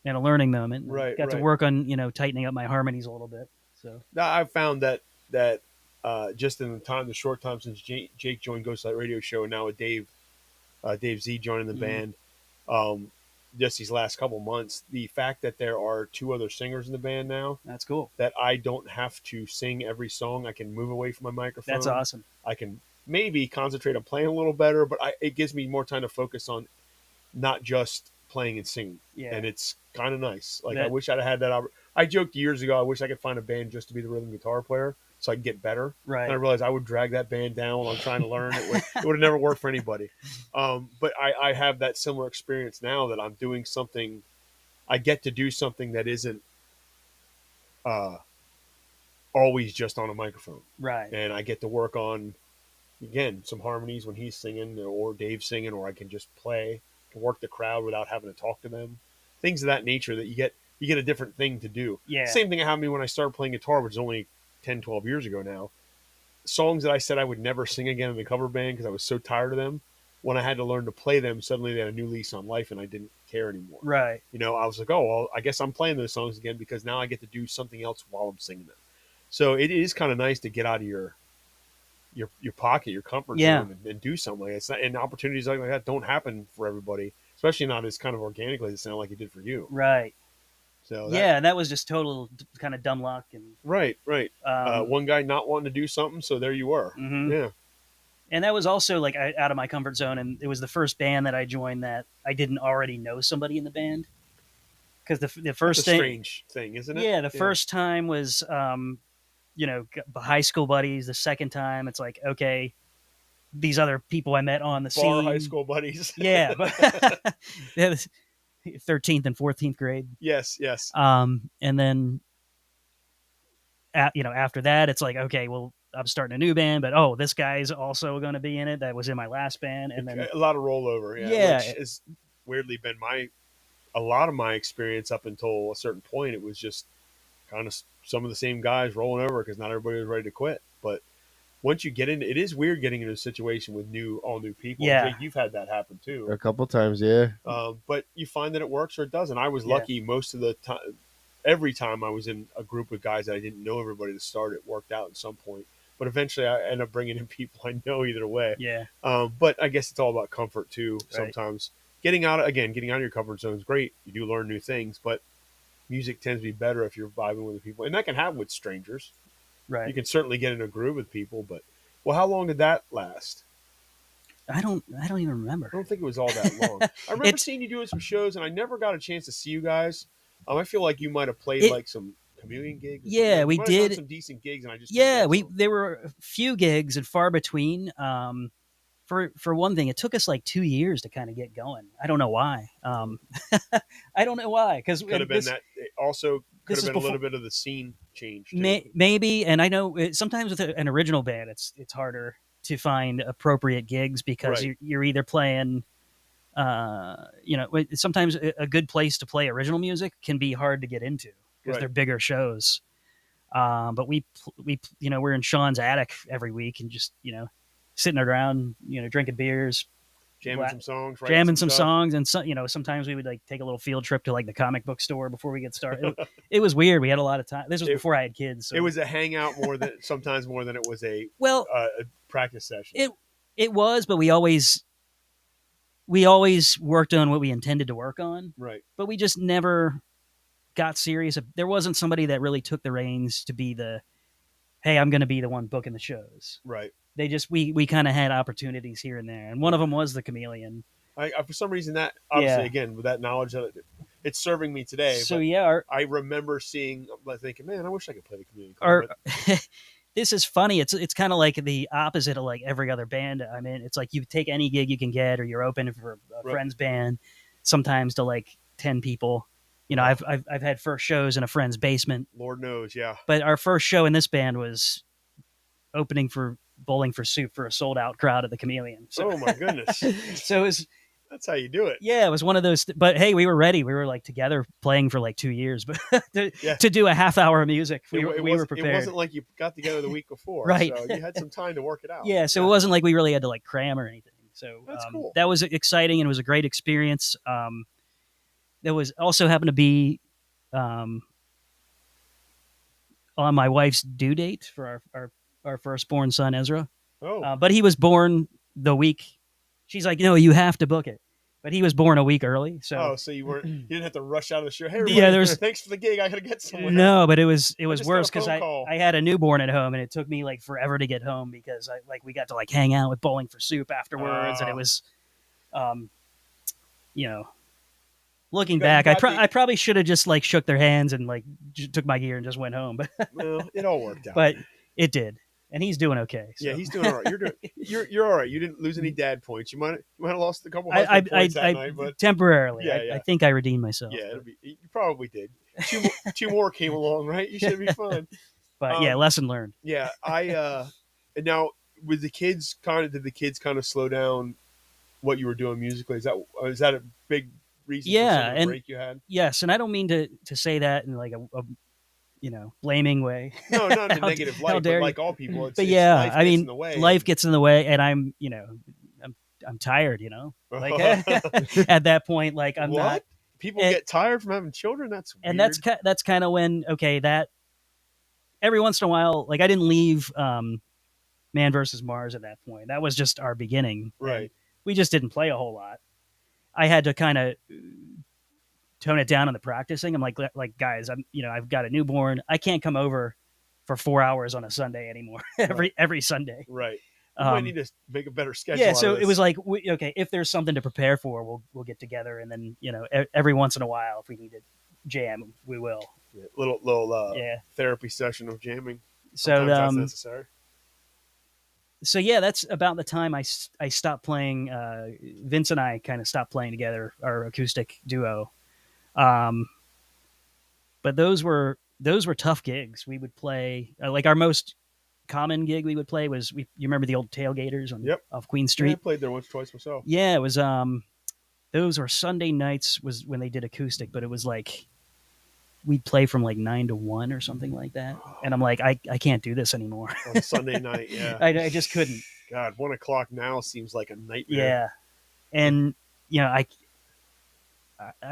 learning moment. Right. Got to work on tightening up my harmonies a little bit. So now I've found that just in the short time since Jake joined Ghost Light Radio Show, and now with Dave Z joining the band, just these last couple months, the fact that there are two other singers in the band now, that's cool. That I don't have to sing every song. I can move away from my microphone. That's awesome. I can maybe concentrate on playing a little better, but it gives me more time to focus on not just playing and singing. Yeah. And it's kind of nice. Like I wish I'd had that. I joked years ago, I wish I could find a band just to be the rhythm guitar player so I could get better. Right. And I realized I would drag that band down when I'm trying to learn. It would have never worked for anybody. But I have that similar experience now that I'm doing something. I get to do something that isn't always just on a microphone. Right. And I get to work on, again, some harmonies when he's singing or Dave's singing, or I can just play, to work the crowd without having to talk to them. Things of that nature that you get a different thing to do. Yeah. Same thing happened to me when I started playing guitar, which is only 10, 12 years ago now. Songs that I said I would never sing again in the cover band because I was so tired of them. When I had to learn to play them, suddenly they had a new lease on life and I didn't care anymore. Right. I was like, oh, well, I guess I'm playing those songs again because now I get to do something else while I'm singing them. So it is kind of nice to get out of your pocket, your comfort zone, and do something like that. And opportunities like that don't happen for everybody, especially not as kind of organically as it sounded like it did for you. Right. So that was just total kind of dumb luck. And right. One guy not wanting to do something, so there you were. Mm-hmm. Yeah. And that was also like out of my comfort zone, and it was the first band that I joined that I didn't already know somebody in the band. Because the first thing, strange thing, isn't it? Yeah, the first time was high school buddies. The second time, it's like, okay, these other people I met on the scene, high school buddies. Yeah, but 13th and 14th grade. Yes. And then, after that, it's like, okay, well, I'm starting a new band, but this guy's also going to be in it. That was in my last band, and then a lot of rollover. Yeah, which has weirdly been a lot of my experience up until a certain point. It was just kind of some of the same guys rolling over because not everybody was ready to quit. But once you get into it, is weird getting into a situation with all new people. Yeah, Jake, you've had that happen too. A couple times, yeah. But you find that it works or it doesn't. I was lucky most of the time. Every time I was in a group with guys that I didn't know everybody to start, it worked out at some point. But eventually I end up bringing in people I know either way. Yeah. But I guess it's all about comfort too. Right. Sometimes getting out of your comfort zone is great. You do learn new things, but music tends to be better if you're vibing with the people. And that can happen with strangers. Right. You can certainly get in a groove with people, but how long did that last? I don't even remember. I don't think it was all that long. I remember seeing you doing some shows and I never got a chance to see you guys. I feel like you might have played like some Chameleon gig? Yeah, we might have done did. some decent gigs, and I just Yeah, couldn't get there were a few gigs and far between. For one thing, it took us like 2 years to kind of get going. I don't know why. I don't know why, because could have been that. It also could this have is been a little before- bit of the scene change too. maybe, and I know sometimes with an original band, it's harder to find appropriate gigs because Right. you're either playing. Sometimes a good place to play original music can be hard to get into because Right. they're bigger shows. But we're in Sean's attic every week and just sitting around drinking beers, Jamming some songs, jamming some stuff. songs, and sometimes we would like take a little field trip to like the comic book store before we get started. It was weird. We had a lot of time. This was before I had kids. So. It was a hangout sometimes more than it was a practice session. It was, but we always worked on what we intended to work on. Right. But we just never got serious. There wasn't somebody that really took the reins to be hey, I'm going to be the one booking the shows. Right. They just we kind of had opportunities here and there, and one of them was the Chameleon. I for some reason that obviously again with that knowledge that it's serving me today. So I remember thinking, man, I wish I could play the Chameleon. This is funny. It's kind of like the opposite of like every other band I'm in. It's like you take any gig you can get, or you're open for a friend's band, sometimes to like 10 people. I've had first shows in a friend's basement. Lord knows, yeah. But our first show in this band was opening for Bowling for Soup for a sold out crowd at the Chameleon. So, oh my goodness! So that's how you do it. Yeah, it was one of those. But hey, we were ready. We were like together playing for like 2 years, but to do a half hour of music, we were prepared. It wasn't like you got together the week before, right? So you had some time to work it out. Yeah, so it wasn't like we really had to like cram or anything. So that's cool. That was exciting and it was a great experience. There was also happened to be on my wife's due date for our firstborn son Ezra. Oh, but he was born the week. She's like, no, you have to book it. But he was born a week early, so so you didn't have to rush out of the show. Hey, thanks for the gig. I gotta get somewhere. No, but it was worse because I had a newborn at home and it took me like forever to get home because we got to like hang out with Bowling for Soup afterwards and it was, looking back, I probably should have just like shook their hands and like took my gear and just went home. But well, it all worked out. But it did. And he's doing okay. So. Yeah, he's doing all right. You're all right. You didn't lose any dad points. You might have lost a couple husband points that night, but temporarily. I think I redeemed myself. Yeah, you probably did. Two more came along, right? You should be fine. But lesson learned. Yeah, and now with the kids, did the kids kind of slow down what you were doing musically? Is that a big reason? Yeah, for the break you had. Yes, and I don't mean to say that in like a blaming way. No, not in a negative light, but like all people. Life gets in the way, and I'm tired. Like at that point, like I'm not. People get tired from having children. That's weird. And that's kind of when that every once in a while, like I didn't leave Man versus Mars at that point. That was just our beginning. Right. We just didn't play a whole lot. I had to kind of tone it down on the practicing. I'm like guys, I've got a newborn. I can't come over for 4 hours on a Sunday anymore. every Sunday. Right. You might need to make a better schedule. Yeah. So it was like, if there's something to prepare for, we'll get together, and then every once in a while, if we need to jam, we will. Yeah, little therapy session of jamming. So that's necessary. So yeah, that's about the time I stopped playing. Vince and I kind of stopped playing together, our acoustic duo. But those were tough gigs. We would play like our most common gig we would play was you remember the old Tailgaters off Queen Street? Yeah, I played there once or twice myself. Yeah, it was those were Sunday nights was when they did acoustic, but it was like we'd play from like 9 to 1 or something like that. And I'm like, I can't do this anymore. On Sunday night, yeah. I just couldn't. God, 1 o'clock now seems like a nightmare. Yeah. And I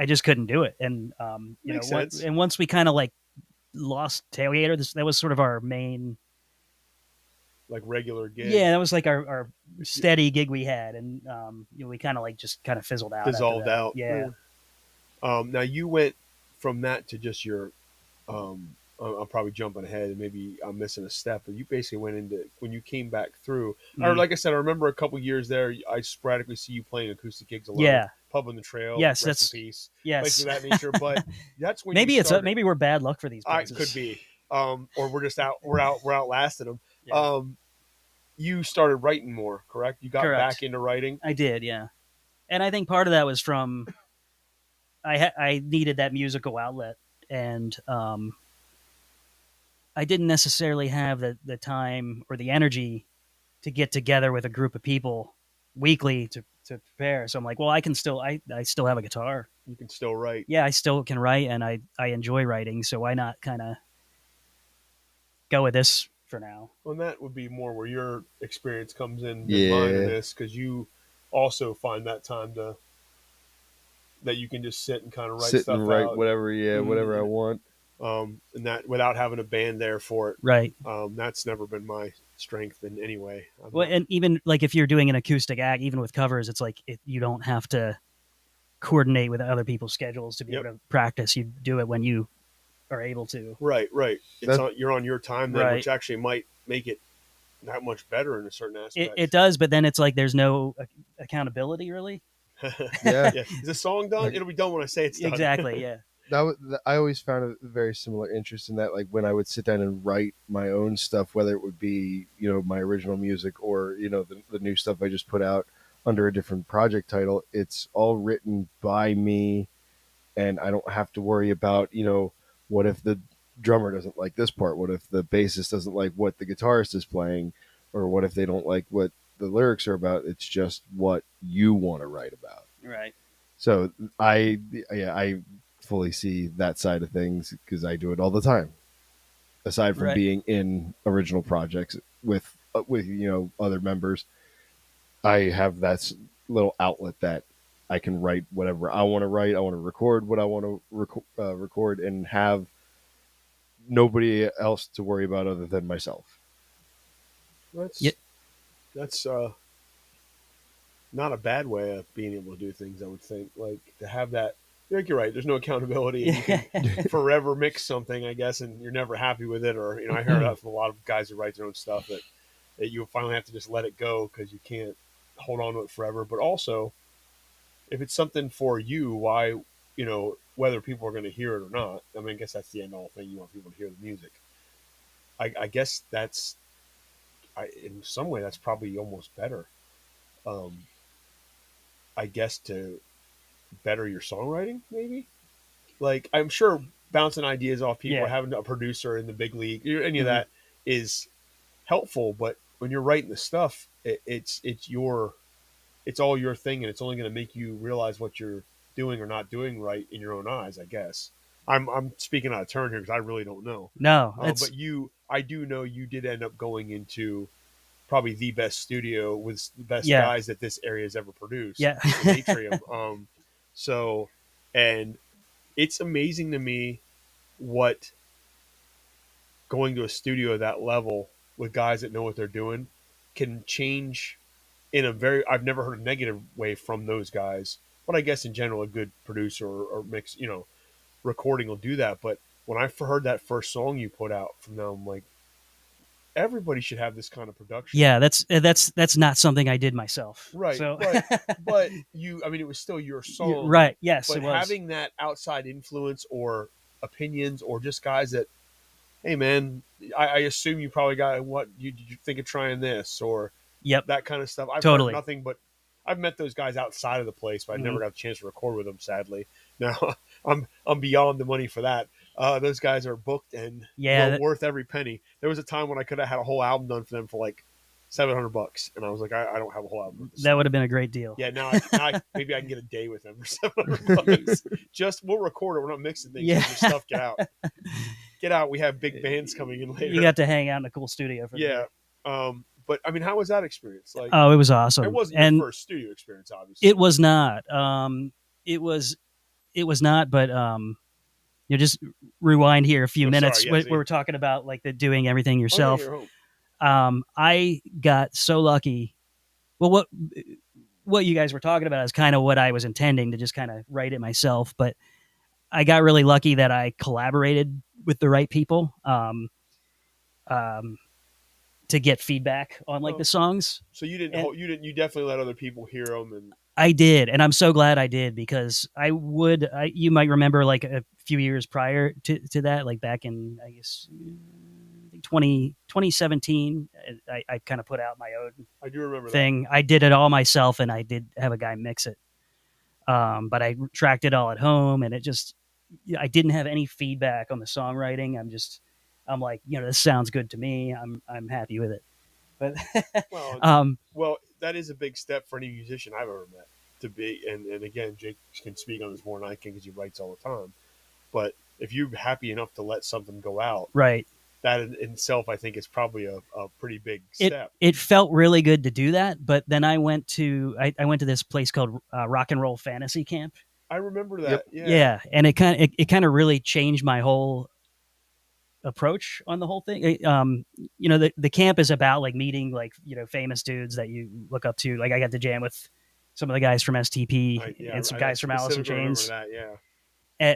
just couldn't do it. And Makes sense. And once we kind of like lost Tailgater, that was sort of our main like regular gig. Yeah, that was like our steady gig we had, and we kind of like just kind of fizzled out. Dissolved out. Yeah. Now you went from that to just your. I'm probably jumping ahead, and maybe I'm missing a step. But you basically went into when you came back through. Or like I said, I remember a couple years there. I sporadically see you playing acoustic gigs alone. Yeah. Pub on the Trail, Yes, rest in that's peace, yes. places of that nature. But that's when maybe you started. maybe we're bad luck for these I places. could be, or we're just we're outlasting them. Yeah. You started writing more, correct? You got Correct. back into writing. I did, yeah. And I think part of that was from I needed that musical outlet, and I didn't necessarily have the time or the energy to get together with a group of people weekly to prepare. So I'm like, well, I still have a guitar. You can still write. Yeah, I still can write, and I enjoy writing. So why not kind of go with this for now? Well, and that would be more where your experience comes in than mine in Yeah. this, because you also find that time that you can just sit and kind of write Sit stuff and write out. whatever, whatever I want. And that without having a band there for it. Right. That's never been my strength in any way. Well, and even like if you're doing an acoustic act, even with covers, it's like you don't have to coordinate with other people's schedules to be able to practice. You do it when you are able to. Right. You're on your time then, Right. which actually might make it that much better in a certain aspect. It does, but then it's like there's no accountability really. Yeah. Is the song done? It'll be done when I say it's done. Exactly. Yeah. I always found a very similar interest in that. Like when I would sit down and write my own stuff, whether it would be my original music or the new stuff I just put out under a different project title, it's all written by me, and I don't have to worry about what if the drummer doesn't like this part, what if the bassist doesn't like what the guitarist is playing, or what if they don't like what the lyrics are about. It's just what you want to write about. Right. So I fully see that side of things because I do it all the time. Aside from being in original projects with other members, I have that little outlet that I can write whatever I want to write. I want to record what I want to record and have nobody else to worry about other than myself. That's not a bad way of being able to do things, I would think. Like to have that, like you're right, there's no accountability. And you can forever mix something, I guess, and you're never happy with it. Or, I hear that from a lot of guys who write their own stuff that you finally have to just let it go because you can't hold on to it forever. But also, if it's something for you, why, whether people are going to hear it or not, I mean, I guess that's the end all thing. You want people to hear the music. I guess that's, in some way, that's probably almost better. I guess to better your songwriting, maybe. Like I'm sure bouncing ideas off people, having a producer in the big league, any of that is helpful. But when you're writing the stuff, it's all your thing, and it's only going to make you realize what you're doing or not doing right in your own eyes. I guess I'm speaking out of turn here because I really don't know. No, but I do know you did end up going into probably the best studio with the best guys that this area has ever produced. Yeah. Atrium. So, and it's amazing to me what going to a studio at that level with guys that know what they're doing can change in a very, I've never heard a negative way from those guys, but I guess in general, a good producer or mix, recording will do that. But when I heard that first song you put out from them, I'm like, everybody should have this kind of production. Yeah, that's not something I did myself. Right. So. but it was still your song. Right. Yes. But it was. having that outside influence or opinions or just guys that, hey man, I assume you probably got did you think of trying this or that kind of stuff. I've heard nothing but I've met those guys outside of the place, but I never got a chance to record with them, sadly. Now I'm beyond the money for that. Those guys are booked and worth every penny. There was a time when I could have had a whole album done for them for like $700, and I was like, I don't have a whole album. That would have been a great deal. Yeah, now maybe I can get a day with them for $700. Just we'll record it. We're not mixing things. Yeah. Your stuff, get out. We have big bands coming in later. You got to hang out in a cool studio for but I mean, how was that experience? Like, it was awesome. It wasn't your first studio experience, obviously. It was not. It was not. But just rewind here a few minutes. Sorry, we're talking about like the doing everything yourself. Oh, yeah, I got so lucky. Well, what you guys were talking about is kind of what I was intending to just kind of write it myself. But I got really lucky that I collaborated with the right people. To get feedback on like the songs. So you definitely let other people hear them I did, and I'm so glad I did, because you might remember like a few years prior to that, like back in, I guess, 2017, I kind of put out my own I do remember thing. I did it all myself, and I did have a guy mix it. But I tracked it all at home, and I didn't have any feedback on the songwriting. I'm like, this sounds good to me. I'm happy with it. But that. Well, well, that is a big step for any musician I've ever met to be. And again, Jake can speak on this more than I can because he writes all the time. But if you're happy enough to let something go out, right, that in itself, I think, is probably a pretty big step. It felt really good to do that, but then I went to this place called Rock and Roll Fantasy Camp. I remember that. Yep. Yeah, and it kind of really changed my whole approach on the whole thing. The camp is about like meeting like famous dudes that you look up to. Like I got to jam with some of the guys from STP and some guys from Alice in Chains. That, yeah.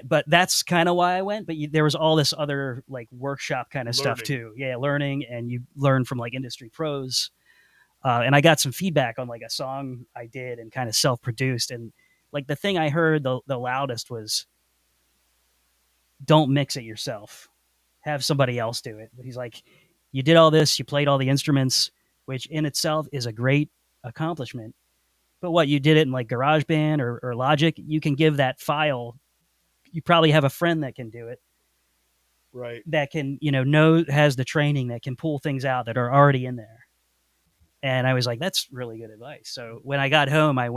But that's kind of why I went. But there was all this other like workshop kind of stuff too. Yeah, learning, and you learn from like industry pros. And I got some feedback on like a song I did and kind of self-produced. And like the thing I heard the loudest was, "Don't mix it yourself. Have somebody else do it." But he's like, "You did all this. You played all the instruments, which in itself is a great accomplishment. But what you did it in like GarageBand or Logic, you can give that file. You probably have a friend that can do it, right? That can has the training that can pull things out that are already in there." And I was like, "That's really good advice." So when I got home, I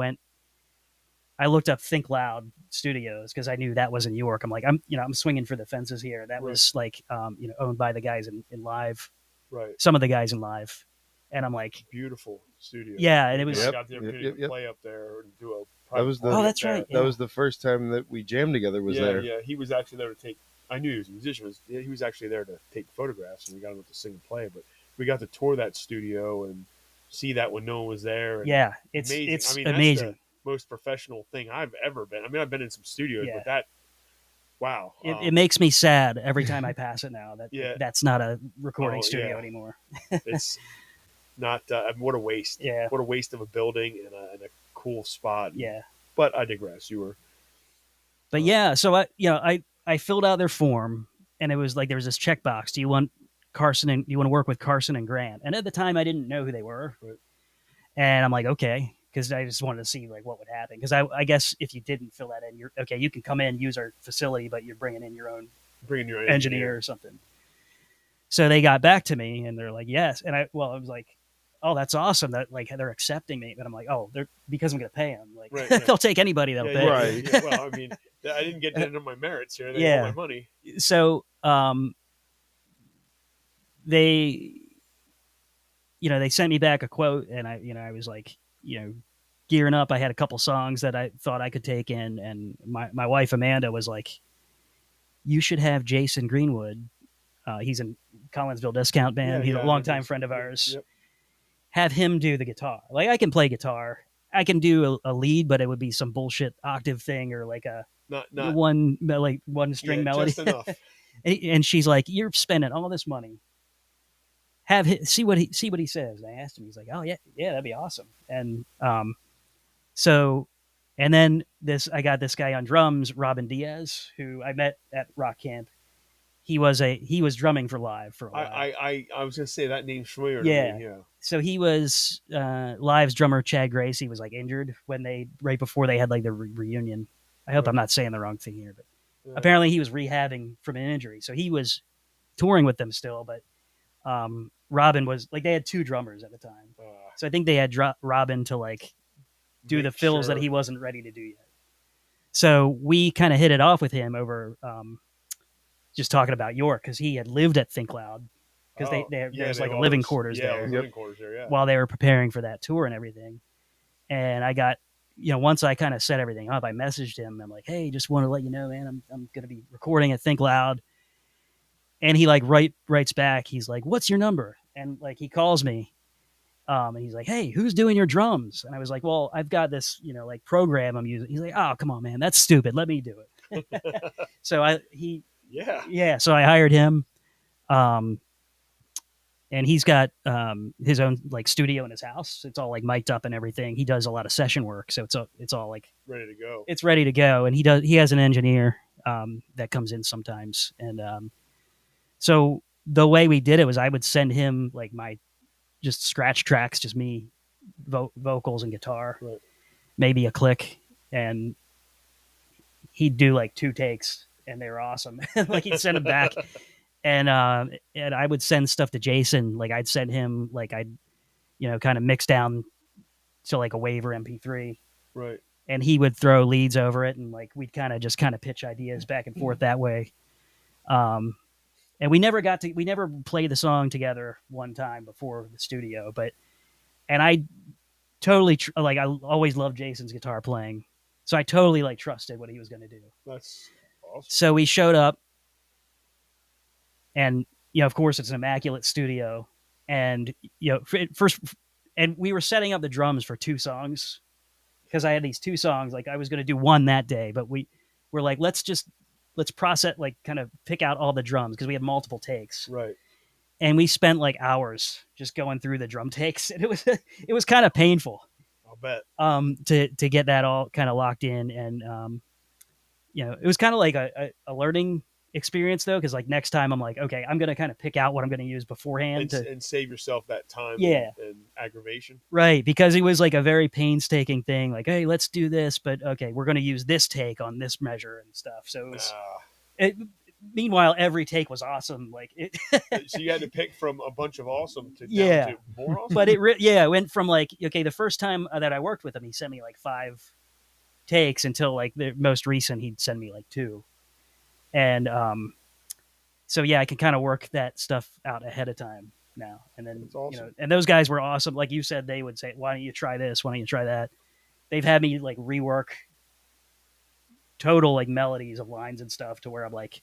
looked up Think Loud Studios because I knew that was in York. I'm like, I'm swinging for the fences here. That was like, owned by the guys in Live, right? Some of the guys in Live, and I'm like, beautiful studio. Yeah, and it was. I got the opportunity to play up there and do a. That's right. That was the first time that we jammed together. There? Yeah, he was actually there to take. I knew he was a musician. He was actually there to take photographs, and we got him to sing and play. But we got to tour that studio and see that when no one was there. And yeah, it's amazing. It's amazing. That's the most professional thing I've ever been. I mean, I've been in some studios, but that, wow, it makes me sad every time I pass it now. That's not a recording studio anymore. It's not. What a waste. Yeah, what a waste of a building and a cool spot. Yeah, but I digress. You were. But so I filled out their form, and it was like there was this checkbox. Do you want Carson you want to work with Carson and Grant? And at the time, I didn't know who they were, and I'm like, okay, because I just wanted to see like what would happen. Because I guess if you didn't fill that in, you're okay. You can come in, use our facility, but you're bringing in your own engineer or something. So they got back to me, and they're like, yes. And I was like, oh, that's awesome that like they're accepting me. But I'm like, oh, they're because I'm going to pay them. Like they'll take anybody that'll pay. Right. Yeah, well, I mean, I didn't get into my merits here. They want my money. So they sent me back a quote, and I was like, gearing up. I had a couple songs that I thought I could take in, and my wife Amanda was like, you should have Jason Greenwood. He's in Collinsville Discount Band. He's a longtime friend of ours. Yep. Have him do the guitar. Like I can play guitar. I can do a lead, but it would be some bullshit octave thing or like a not one string melody. Just enough. And she's like, "You're spending all this money. See what he says." And I asked him. He's like, "Oh yeah, that'd be awesome." And and then I got this guy on drums, Robin Diaz, who I met at Rock Camp. He was drumming for Live for a while. I was gonna say that name's familiar to me. Yeah. So he was Live's drummer Chad Gracie was like injured right before they had like the reunion. I hope I'm not saying the wrong thing here, but apparently he was rehabbing from an injury, so he was touring with them still. But Robin was like they had two drummers at the time, so I think they had Robin to like do the fills that he wasn't ready to do yet. So we kind of hit it off with him over. Just talking about York because he had lived at Think Loud because there's like living quarters there. Living quarters there, while they were preparing for that tour and everything. And I got, once I kind of set everything up, I messaged him. I'm like, hey, just want to let you know, man, I'm going to be recording at Think Loud. And he like writes back. He's like, what's your number? And like he calls me, and he's like, hey, who's doing your drums? And I was like, well, I've got this, like program I'm using. He's like, oh, come on, man, that's stupid. Let me do it. So so I hired him. and he's got his own like studio in his house. It's all like mic'd up and everything. He does a lot of session work, so it's all like ready to go. It's ready to go, and he has an engineer that comes in sometimes, and so the way we did it was I would send him like my just scratch tracks, just me vocals and guitar, right. maybe a click, and he'd do like 2 takes, and they were awesome. Like he'd send them back. And I would send stuff to Jason. Like I'd send him like I'd kind of mix down to like a wave or MP3, right? And he would throw leads over it, and like we'd kind of pitch ideas back and forth that way. And we never played the song together one time before the studio, and I totally I always loved Jason's guitar playing, so I totally like trusted what he was going to do. That's awesome. So we showed up. And of course, it's an immaculate studio, and first, and we were setting up the drums for 2 songs because I had these 2 songs. Like I was going to do one that day, but we were like, let's process, like kind of pick out all the drums because we had multiple takes, right? And we spent like hours just going through the drum takes, and it was kind of painful. I'll bet. To get that all kind of locked in, and it was kind of like a learning experience though, because like next time I'm like, okay, I'm gonna kind of pick out what I'm gonna use beforehand and save yourself that time and aggravation, right? Because it was like a very painstaking thing, like, hey, let's do this, but okay, we're gonna use this take on this measure and stuff. So it was meanwhile every take was awesome, like it so you had to pick from a bunch of awesome to down to more awesome. But it went from like, okay, the first time that I worked with him, he sent me like 5 takes until like the most recent he'd send me like 2. And so I can kind of work that stuff out ahead of time now. And then awesome. And those guys were awesome. Like you said, they would say, "Why don't you try this? Why don't you try that?" They've had me like rework total like melodies of lines and stuff to where I'm like,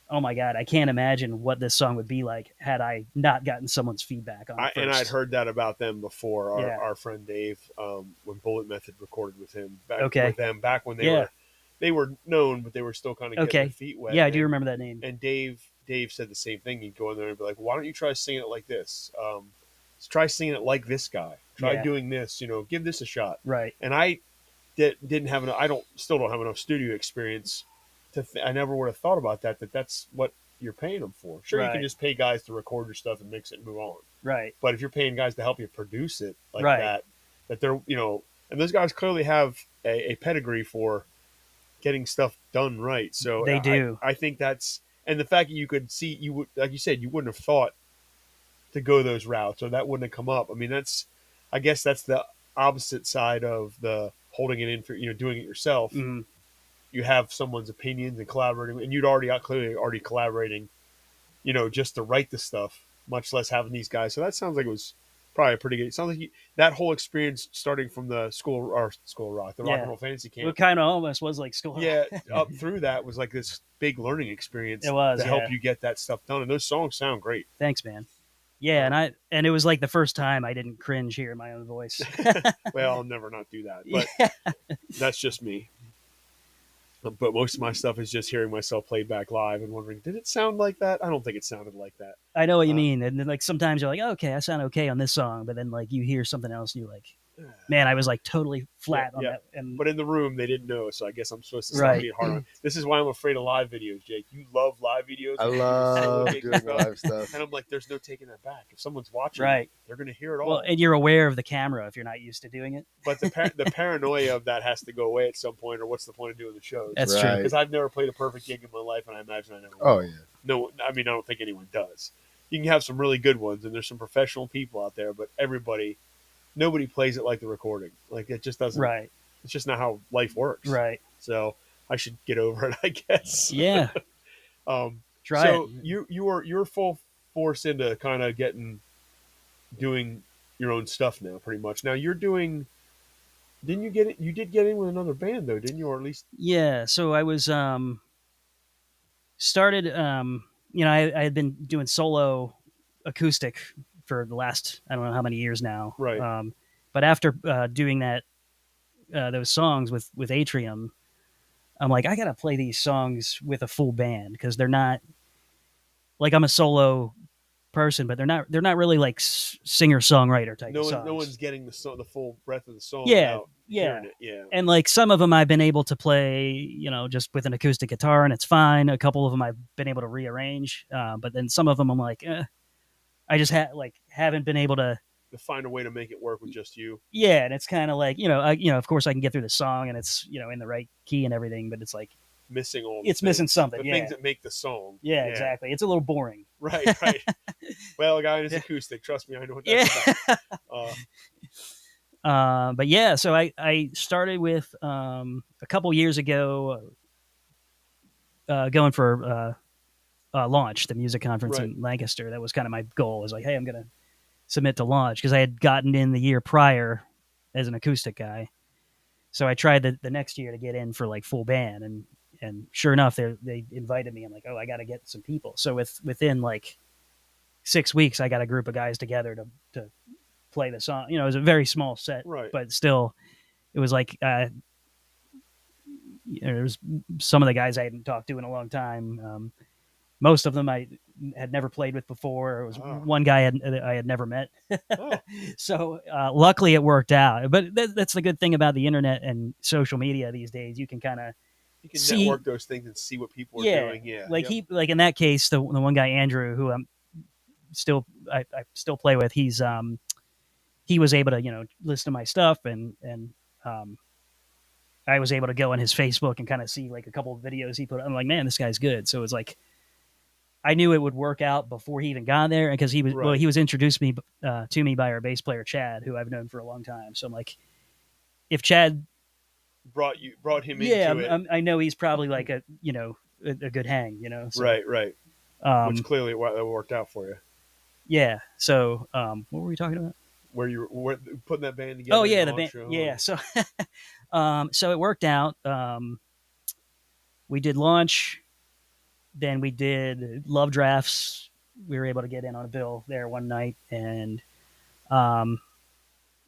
"Oh my god, I can't imagine what this song would be like had I not gotten someone's feedback on it." And I'd heard that about them before. Our friend Dave, when Bullet Method recorded with him, back when they were known, but they were still kind of getting their feet wet. Yeah, I do remember that name. And Dave said the same thing. He'd go in there and be like, "Why don't you try singing it like this? Try singing it like this guy. Try doing this. Give this a shot." Right. And I didn't have enough. Still don't have enough studio experience I never would have thought about that. That's what you're paying them for. Sure, you can just pay guys to record your stuff and mix it and move on. Right. But if you're paying guys to help you produce it like that they're and those guys clearly have a pedigree for getting stuff done right. So they do. I think that's, and the fact that you could see, you would, like you said, you wouldn't have thought to go those routes, or that wouldn't have come up. I mean, I guess that's the opposite side of the holding it in for, doing it yourself. Mm-hmm. You have someone's opinions and collaborating, and you'd clearly already collaborating, just to write the stuff, much less having these guys. So that sounds like it was probably pretty good. It sounds like that whole experience, starting from the School of Rock, the Rock and Roll Fantasy Camp. It kind of almost was like School of Rock. Yeah, up through that was like this big learning experience. It was to help you get that stuff done, and those songs sound great. Thanks, man. Yeah, and it was like the first time I didn't cringe hearing my own voice. Well, I'll never not do that, but that's just me. But most of my stuff is just hearing myself play back live and wondering, did it sound like that? I don't think it sounded like that. I know what you mean. And then like sometimes you're like, oh, okay, I sound okay on this song, but then like you hear something else and you're like, man, I was like totally flat on that. But in the room, they didn't know, so I guess I'm supposed to stop being hard on. This is why I'm afraid of live videos, Jake. You love live videos. I love doing live stuff. And I'm like, there's no taking that back. If someone's watching, they're going to hear it all. Well, and you're aware of the camera if you're not used to doing it. But the paranoia of that has to go away at some point, or what's the point of doing the shows? That's true. Because I've never played a perfect gig in my life, and I imagine I never will. Oh, yeah. No, I mean, I don't think anyone does. You can have some really good ones, and there's some professional people out there, but nobody plays it like the recording. Like, it just doesn't. Right. It's just not how life works. Right. So I should get over it, I guess. Yeah. Try so it. you're full force into kind of doing your own stuff now, pretty much. Now you're doing. Didn't you get it? You did get in with another band though, didn't you? Or at least. Yeah. So I was started. I had been doing solo acoustic for the last, I don't know how many years now. Right. But after doing that, those songs with Atrium, I'm like, I got to play these songs with a full band because they're not like, I'm a solo person, but they're not really like singer songwriter type of songs. No one's getting the full breadth of the song Yeah, without yeah. hearing it. Yeah, And like some of them I've been able to play, just with an acoustic guitar and it's fine. A couple of them I've been able to rearrange, but then some of them I'm like, I just haven't been able to find a way to make it work with just you. Yeah, and it's kind of like of course I can get through the song and it's in the right key and everything, but it's like missing missing something. The things that make the song. Yeah, exactly. It's a little boring. Right. Well, a guy in his acoustic. Trust me, I know what that's about. But yeah, so I started with a couple years ago going for Launch, the music conference in Lancaster. That was kind of my goal. I was like, hey, I'm gonna submit to Launch because I had gotten in the year prior as an acoustic guy. So I tried the next year to get in for like full band, and sure enough, they invited me. I'm like, oh, I got to get some people. So within like 6 weeks, I got a group of guys together to play the song. It was a very small set, but still, it was like there was some of the guys I hadn't talked to in a long time. Most of them I had never played with before. It was one guy I had never met. So luckily it worked out. But that's the good thing about the internet and social media these days. You can kind of network those things and see what people are doing. Yeah, like like in that case, the one guy Andrew, who I still play with, he was able to listen to my stuff and I was able to go on his Facebook and kind of see like a couple of videos he put. I'm like, man, this guy's good. So it was like, I knew it would work out before he even got there, because he was introduced to me by our bass player Chad, who I've known for a long time. So I'm like, if Chad brought him into it, I know he's probably like a good hang, So, right. Which clearly it worked out for you. Yeah. So what were we talking about? Where you were putting that band together? Oh yeah, the band. Yeah. So so it worked out. We did Launch. Then we did Love Drafts. We were able to get in on a bill there one night, and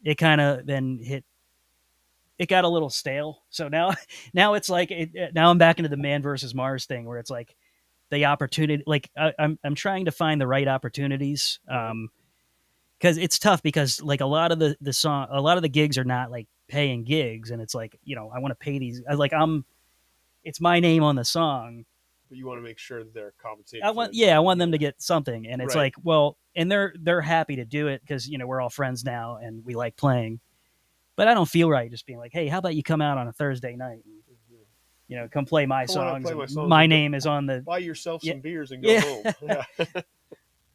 it kind of then it got a little stale. So now it's like now I'm back into the Man versus Mars thing, where it's like the opportunity. Like I'm trying to find the right opportunities, because it's tough, because like a lot of the gigs are not like paying gigs, and it's like I want to pay these. It's my name on the song. But you want to make sure that they're compensated. I want them to get something, and it's like, well, and they're happy to do it because we're all friends now and we like playing. But I don't feel right just being like, hey, how about you come out on a Thursday night and come play my songs. My name is on the. Buy yourself some beers and go home. Yeah.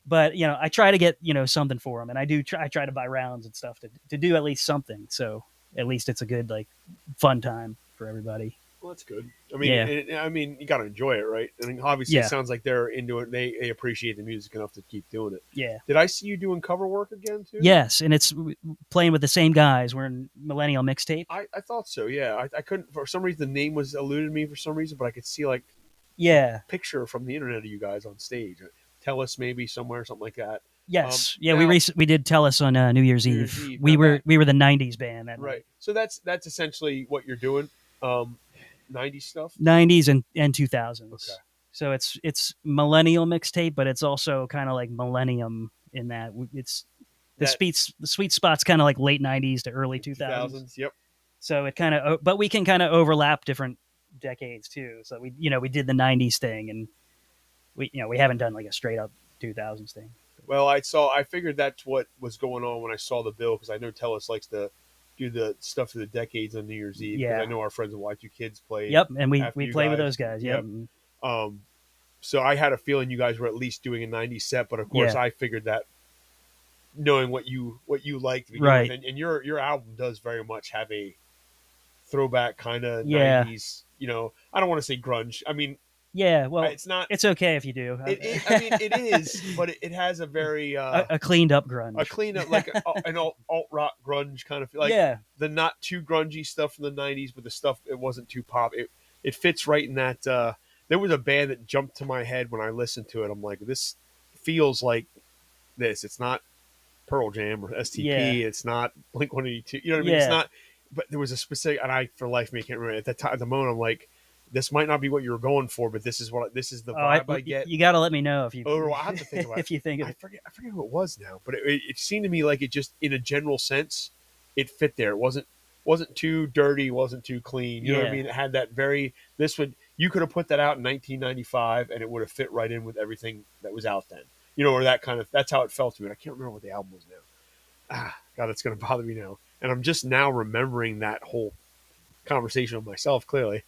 But I try to get something for them, and I try to buy rounds and stuff to do at least something. So at least it's a good like fun time for everybody. Well, that's good. I mean, you got to enjoy it, right? I mean, obviously, it sounds like they're into it. They appreciate the music enough to keep doing it. Yeah. Did I see you doing cover work again too? Yes, and it's playing with the same guys. We're in Millennial Mixtape. I thought so. Yeah, I couldn't for some reason. The name was eluded me for some reason, but I could see like a picture from the internet of you guys on stage. Tell Us maybe somewhere, something like that. Yes, we did Tell Us on New Year's Eve. We were the '90s band that night. So that's essentially what you're doing. 90s stuff, 90s and 2000s. Okay. So it's Millennial Mixtape, but it's also kind of like Millennium in that it's the sweet spot's kind of like late 90s to early 2000s. Yep. So it kind of, but we can kind of overlap different decades too. So we did the 90s thing, and we haven't done like a straight up 2000s thing. Well, I figured that's what was going on when I saw the bill, because I know Tell Us likes to do the stuff for the decades on New Year's Eve. Yeah. I know our friends at Y2 Kids play. Yep, and we play with those guys. Yep. So I had a feeling you guys were at least doing a 90s set, but of course I figured that, knowing what you liked, right? And your album does very much have a throwback kind of 90s. I don't want to say grunge. I mean. Yeah, well, it's not. It's okay if you do. It is, but it has a very a cleaned up grunge, a cleaned up like an alt rock grunge kind of feel. Like the not too grungy stuff from the '90s, but the stuff it wasn't too pop. It fits right in that. There was a band that jumped to my head when I listened to it. I'm like, this feels like this. It's not Pearl Jam or STP. Yeah. It's not Blink-182. You know what I mean? It's not. But there was a specific, and I for life me can't remember at the time. At the moment, I'm like, this might not be what you were going for, but this is the vibe I get. You got to let me know if you Oh, I have to think about if you think of I it. forget who it was now, but it seemed to me like it just, in a general sense, it fit there. It wasn't too dirty, wasn't too clean. You know what I Yeah. mean? It had that you could have put that out in 1995 and it would have fit right in with everything that was out then. You know, or that's how it felt to me. And I can't remember what the album was now. God, it's going to bother me now. And I'm just now remembering that whole conversation with myself, clearly.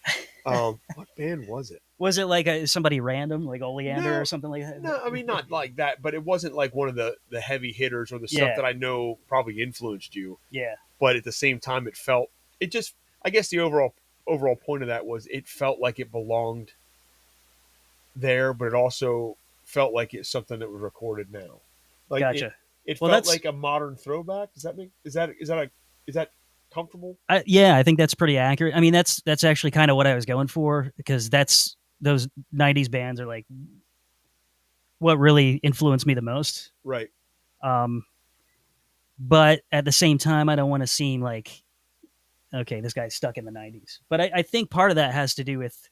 What band was it? Was it like somebody random, like Oleander or something like that? No, I mean, not like that, but it wasn't like one of the heavy hitters or the stuff Yeah. that I know probably influenced you. Yeah. But at the same time, I guess the overall point of that was it felt like it belonged there, but it also felt like it's something that was recorded now. Like Gotcha. it Well, felt like a modern throwback. Does that make is that comfortable? Yeah, I think that's pretty accurate. I mean, that's actually kind of what I was going for, because those 90s bands are like what really influenced me the most. Right. But at the same time, I don't want to seem like, okay, this guy's stuck in the 90s. But I think part of that has to do with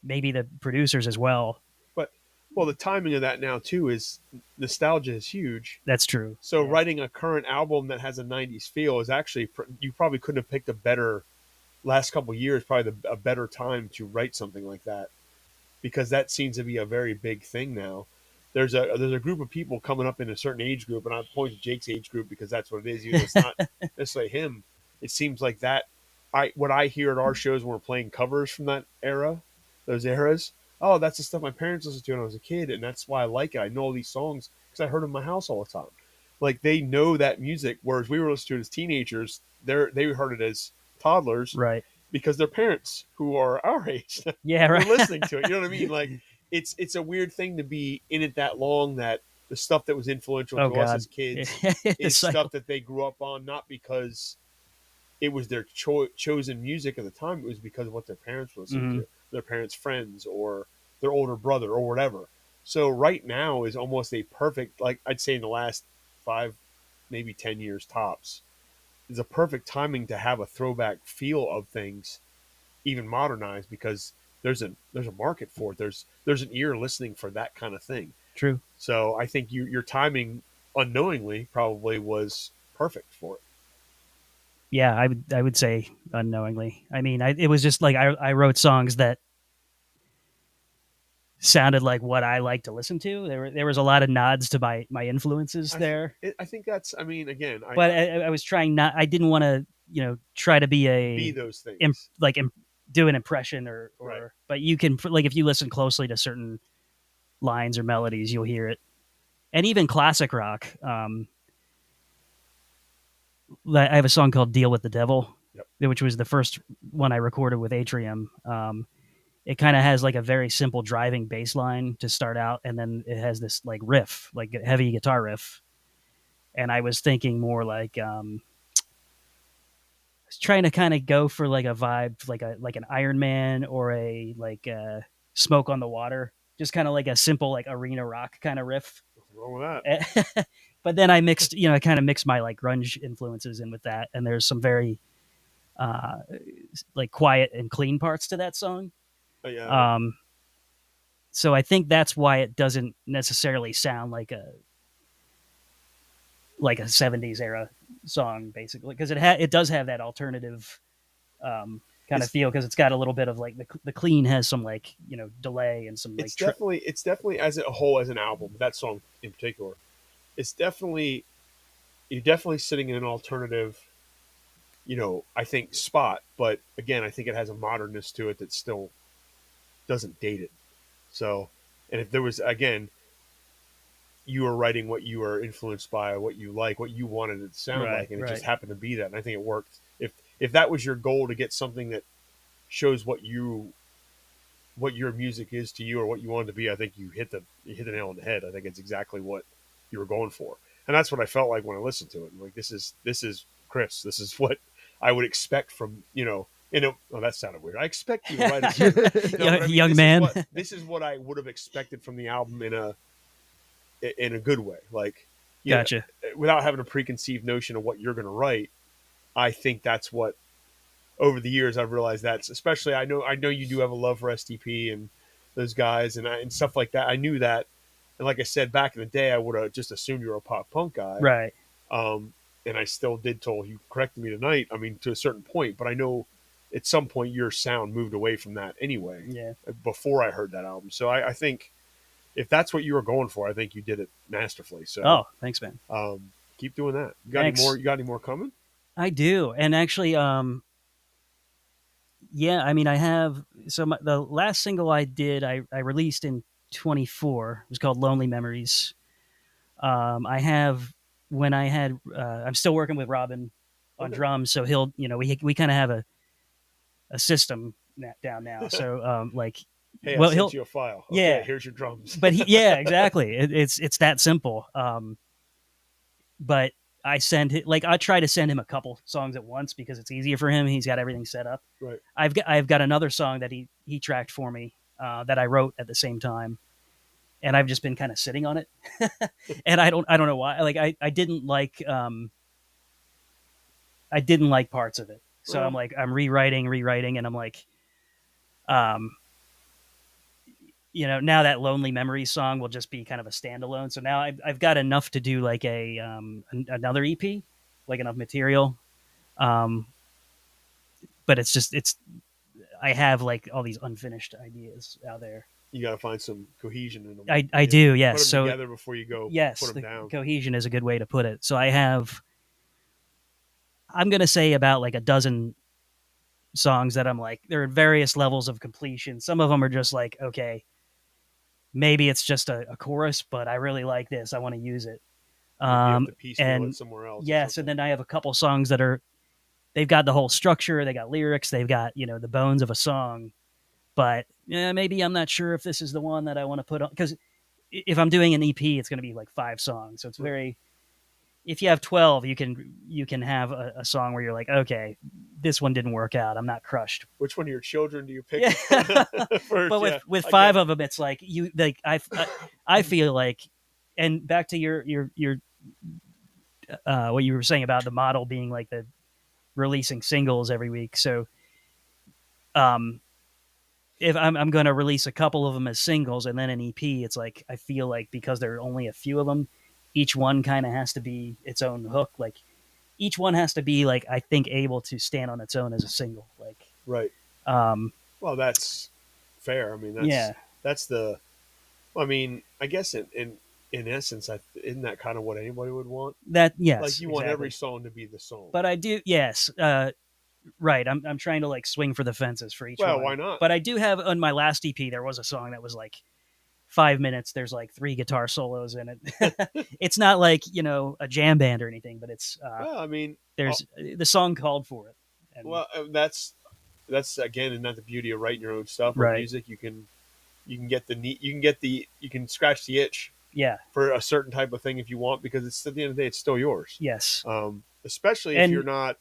maybe the producers as well. But well, the timing of that now too is nostalgia is huge. That's true. So writing a current album that has a 90s feel is actually, you probably couldn't have picked a better, last couple of years, probably a better time to write something like that, because that seems to be a very big thing now. There's a group of people coming up in a certain age group, and I point to Jake's age group because that's what it is. Even though it's not necessarily him. It seems like that. What I hear at our shows when we're playing covers from that era, those eras. Oh, that's the stuff my parents listened to when I was a kid, and that's why I like it. I know all these songs because I heard them in my house all the time. Like, they know that music, whereas we were listening to it as teenagers. They heard it as toddlers, Right. because their parents, who are our age, Yeah, right. were listening to it. You know what I mean? Like, it's a weird thing to be in it that long, that the stuff that was influential to us as kids is stuff that they grew up on, not because it was their chosen music at the time. It was because of what their parents were listening to, their parents' friends, or their older brother, or whatever. So right now is almost a perfect, like I'd say in the last 5, maybe 10 years tops, is a perfect timing to have a throwback feel of things, even modernized, because there's a market for it. There's an ear listening for that kind of thing. True. So I think your timing, unknowingly, probably was perfect for it. Yeah, I would say unknowingly. I mean, it was just like I wrote songs that sounded like what I like to listen to. There was a lot of nods to my influences there. I think that's. I mean, again, but I was trying not. I didn't want to try to be those things. Do an impression or right. But you can, like, if you listen closely to certain lines or melodies, you'll hear it. And even classic rock. I have a song called "Deal with the Devil," which was the first one I recorded with Atrium. It kind of has like a very simple driving bass line to start out, and then it has this like riff, like a heavy guitar riff. And I was thinking more like I was trying to kind of go for like a vibe, like an Iron Man or a Smoke on the Water, just kind of like a simple like arena rock kind of riff. What's wrong with that? But then I mixed, I kind of mixed my like grunge influences in with that, and there's some very like quiet and clean parts to that song. Yeah. So I think that's why it doesn't necessarily sound like a 70s era song, basically, because it does have that alternative kind of feel, because it's got a little bit of like the clean has some like delay and some like it's definitely as a whole, as an album, that song in particular, you're definitely sitting in an alternative, I think, spot. But again, I think it has a modernness to it that still doesn't date it. So, and if there was, again, you were writing what you were influenced by, what you like, what you wanted it to sound like, and it just happened to be that. And I think it worked. If that was your goal, to get something that shows what your music is to you, or what you want it to be, I think you hit the nail on the head. I think it's exactly what you were going for. And that's what I felt like when I listened to it. I'm like, this is Chris. This is what I would expect from, oh, that sounded weird. I expect you to write a young man. This is what I would have expected from the album in a good way. Like, gotcha. Without having a preconceived notion of what you're going to write, I think that's what over the years I've realized that's, especially I know you do have a love for STP and those guys and stuff like that. I knew that, and like I said back in the day, I would have just assumed you were a pop punk guy, Right. And I still did till you corrected me tonight. I mean, to a certain point, but I know at some point your sound moved away from that anyway. Yeah. Before I heard that album, so I think if that's what you were going for, I think you did it masterfully. So, Oh, thanks, man. keep doing that. You got Thanks. any more? You got any more coming? I do, and actually, yeah. I mean, I have. So the last single I did, I released in 24. It was called "Lonely Memories." I have when I had. I'm still working with Robin on drums, so he'll. We kind of have a system down now. So like, Hey, well, I he'll sent you a file. yeah. Okay, here's your drums. But yeah, exactly. It's that simple. But I try to send him a couple songs at once because it's easier for him. He's got everything set up. Right. I've got another song that he tracked for me that I wrote at the same time, and I've just been kind of sitting on it. And I don't know why. Like I didn't like parts of it, so I'm like I'm rewriting, and I'm like, now that Lonely Memories song will just be kind of a standalone. So now I've got enough to do like another EP, like enough material. But I have like all these unfinished ideas out there. You got to find some cohesion in them. I do, yes. Put them so together before you go. Yes, put them down. Cohesion is a good way to put it. So I'm going to say about like a dozen songs that I'm like, they're at various levels of completion. Some of them are just like, okay, maybe it's just a chorus, but I really like this. I want to use it. You have to piecemeal it somewhere else. Yes, and then I have a couple songs that they've got the whole structure, they got lyrics, they've got the bones of a song, but maybe I'm not sure if this is the one that I want to put on, because if I'm doing an EP, it's going to be like 5 songs, so it's very. If you have 12, you can have a song where you're like, okay, this one didn't work out. I'm not crushed. Which one of your children do you pick? Yeah. First? But with 5 of them, it's like I feel like, and back to your what you were saying about the model being like the releasing singles every week. So, if I'm going to release a couple of them as singles and then an EP, it's like I feel like because there are only a few of them, each one kind of has to be its own hook. Like each one has to be like I think able to stand on its own as a single. Like right. Well, that's fair. I mean, that's the. Well, I mean, I guess in essence, isn't that kind of what anybody would want? That yes, like you want every song to be the song. But I do, yes, right. I'm trying to like swing for the fences for each one. Well, why not? But I do have on my last EP there was a song that was like 5 minutes. There's like 3 guitar solos in it. It's not like a jam band or anything, but it's. Well, I mean, there's the song called for it. And, well, that's again, and not the beauty of writing your own stuff or music. You can scratch the itch. Yeah. For a certain type of thing if you want, because it's at the end of the day, it's still yours. Yes. Especially if you're not.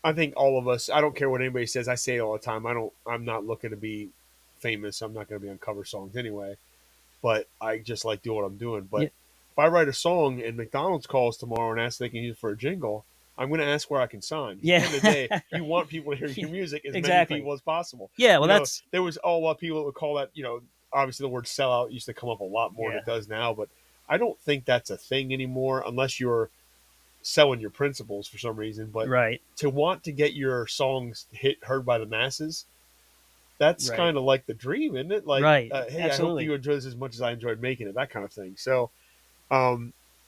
I think all of us. I don't care what anybody says. I say it all the time. I'm not looking to be famous. I'm not going to be on cover songs anyway. But I just like doing what I'm doing. But if I write a song and McDonald's calls tomorrow and asks if they can use it for a jingle, I'm going to ask where I can sign. Yeah. At the end of the day, you want people to hear your music as many people as possible. Yeah. Well, there was a lot of people that would call that. Obviously the word sellout used to come up a lot more than it does now. But I don't think that's a thing anymore unless you're selling your principles for some reason. But to want to get your songs heard by the masses. That's kind of like the dream, isn't it? Like, hey, absolutely. I hope you enjoy this as much as I enjoyed making it, that kind of thing. So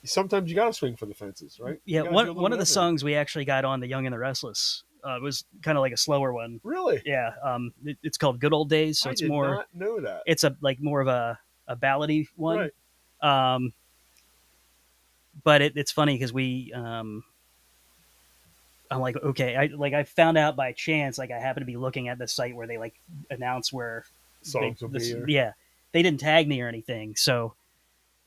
sometimes you got to swing for the fences, right? Yeah, one of the songs we actually got on The Young and the Restless was kind of like a slower one. Really? Yeah. It's called Good Old Days, so it's more. I did not know that. It's more of a ballady one. Right. But it's funny because we. I'm like, okay, I found out by chance, like I happened to be looking at the site where they like announce where songs will be. Yeah, they didn't tag me or anything, so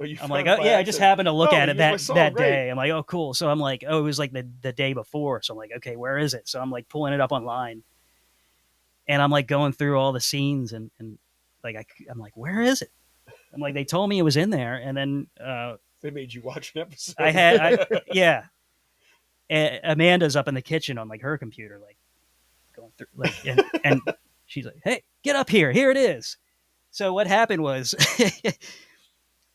I'm like, oh yeah, I just happened to look at it that day. Right. I'm like, oh, cool. So I'm like, oh, it was like the day before. So I'm like, okay, where is it? So I'm like pulling it up online, and I'm like going through all the scenes, and like I'm like, where is it? I'm like, they told me it was in there, and then they made you watch an episode. Yeah. Amanda's up in the kitchen on like her computer, like going through and she's like, "Hey, get up here. Here it is." So what happened was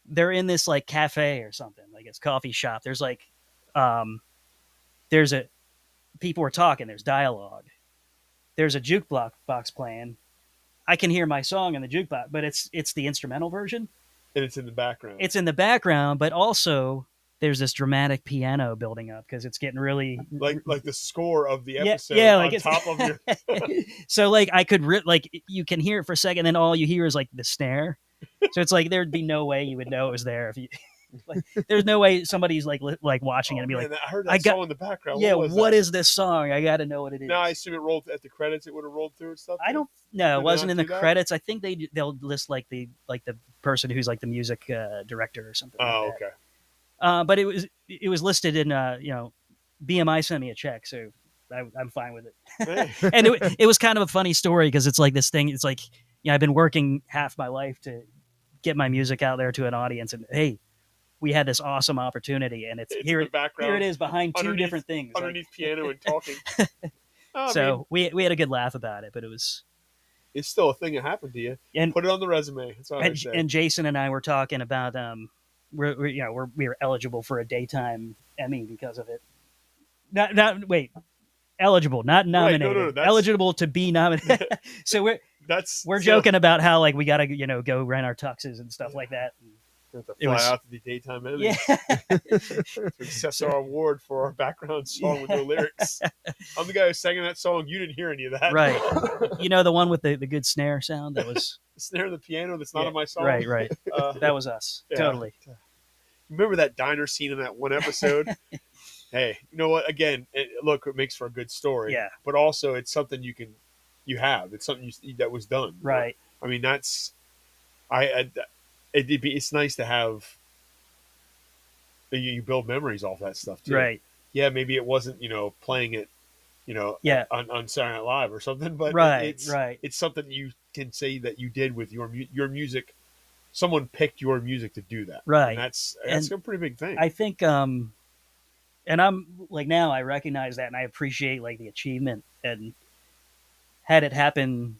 they're in this like cafe or something, like it's coffee shop. There's like there's a people are talking, there's dialogue. There's a jukebox box playing. I can hear my song in the jukebox, but it's the instrumental version. And it's in the background. It's in the background, but also there's this dramatic piano building up because it's getting really like the score of the episode like on top of your. So like I could like you can hear it for a second, then all you hear is like the snare. So it's like there'd be no way you would know it was there if you. Like, there's no way somebody's like watching it and be like, I heard that song in the background. Yeah, what is this song? I got to know what it is. No, I assume it rolled at the credits. It would have rolled through and stuff. I don't. No, it wasn't in the credits. I think they'll list like the person who's like the music director or something. Oh, like that. okay. But it was listed in BMI sent me a check, so I'm fine with it. And it was kind of a funny story because it's like this thing. It's like I've been working half my life to get my music out there to an audience, and hey, we had this awesome opportunity, and it's here. Here it is behind two different things, underneath piano and talking. So we had a good laugh about it, but it's still a thing that happened to you. And put it on the resume. That's all I say. And Jason and I were talking about we're eligible for a daytime Emmy because of it. Not eligible, not nominated. Right, no, eligible to be nominated. So we're joking about how like we got to go rent our tuxes and stuff like that. Have to fly out to the daytime Emmy. Yeah. To accept our award for our background song with no lyrics. I'm the guy who sang that song. You didn't hear any of that. Right. The one with the good snare sound that was the snare and the piano that's not on my song. Right. That was us. Yeah. Totally. Remember that diner scene in that one episode? Hey, you know what? Again, look, it makes for a good story. Yeah. But also, it's something you have. It's something that was done. Right. I mean, that's it's nice to have you build memories off that stuff too. Right. Yeah, maybe it wasn't playing it on Saturday Night Live or something, but it's something you can say that you did with your music. Someone picked your music to do that. Right. And that's a pretty big thing. I think and I'm like now I recognize that and I appreciate like the achievement, and had it happen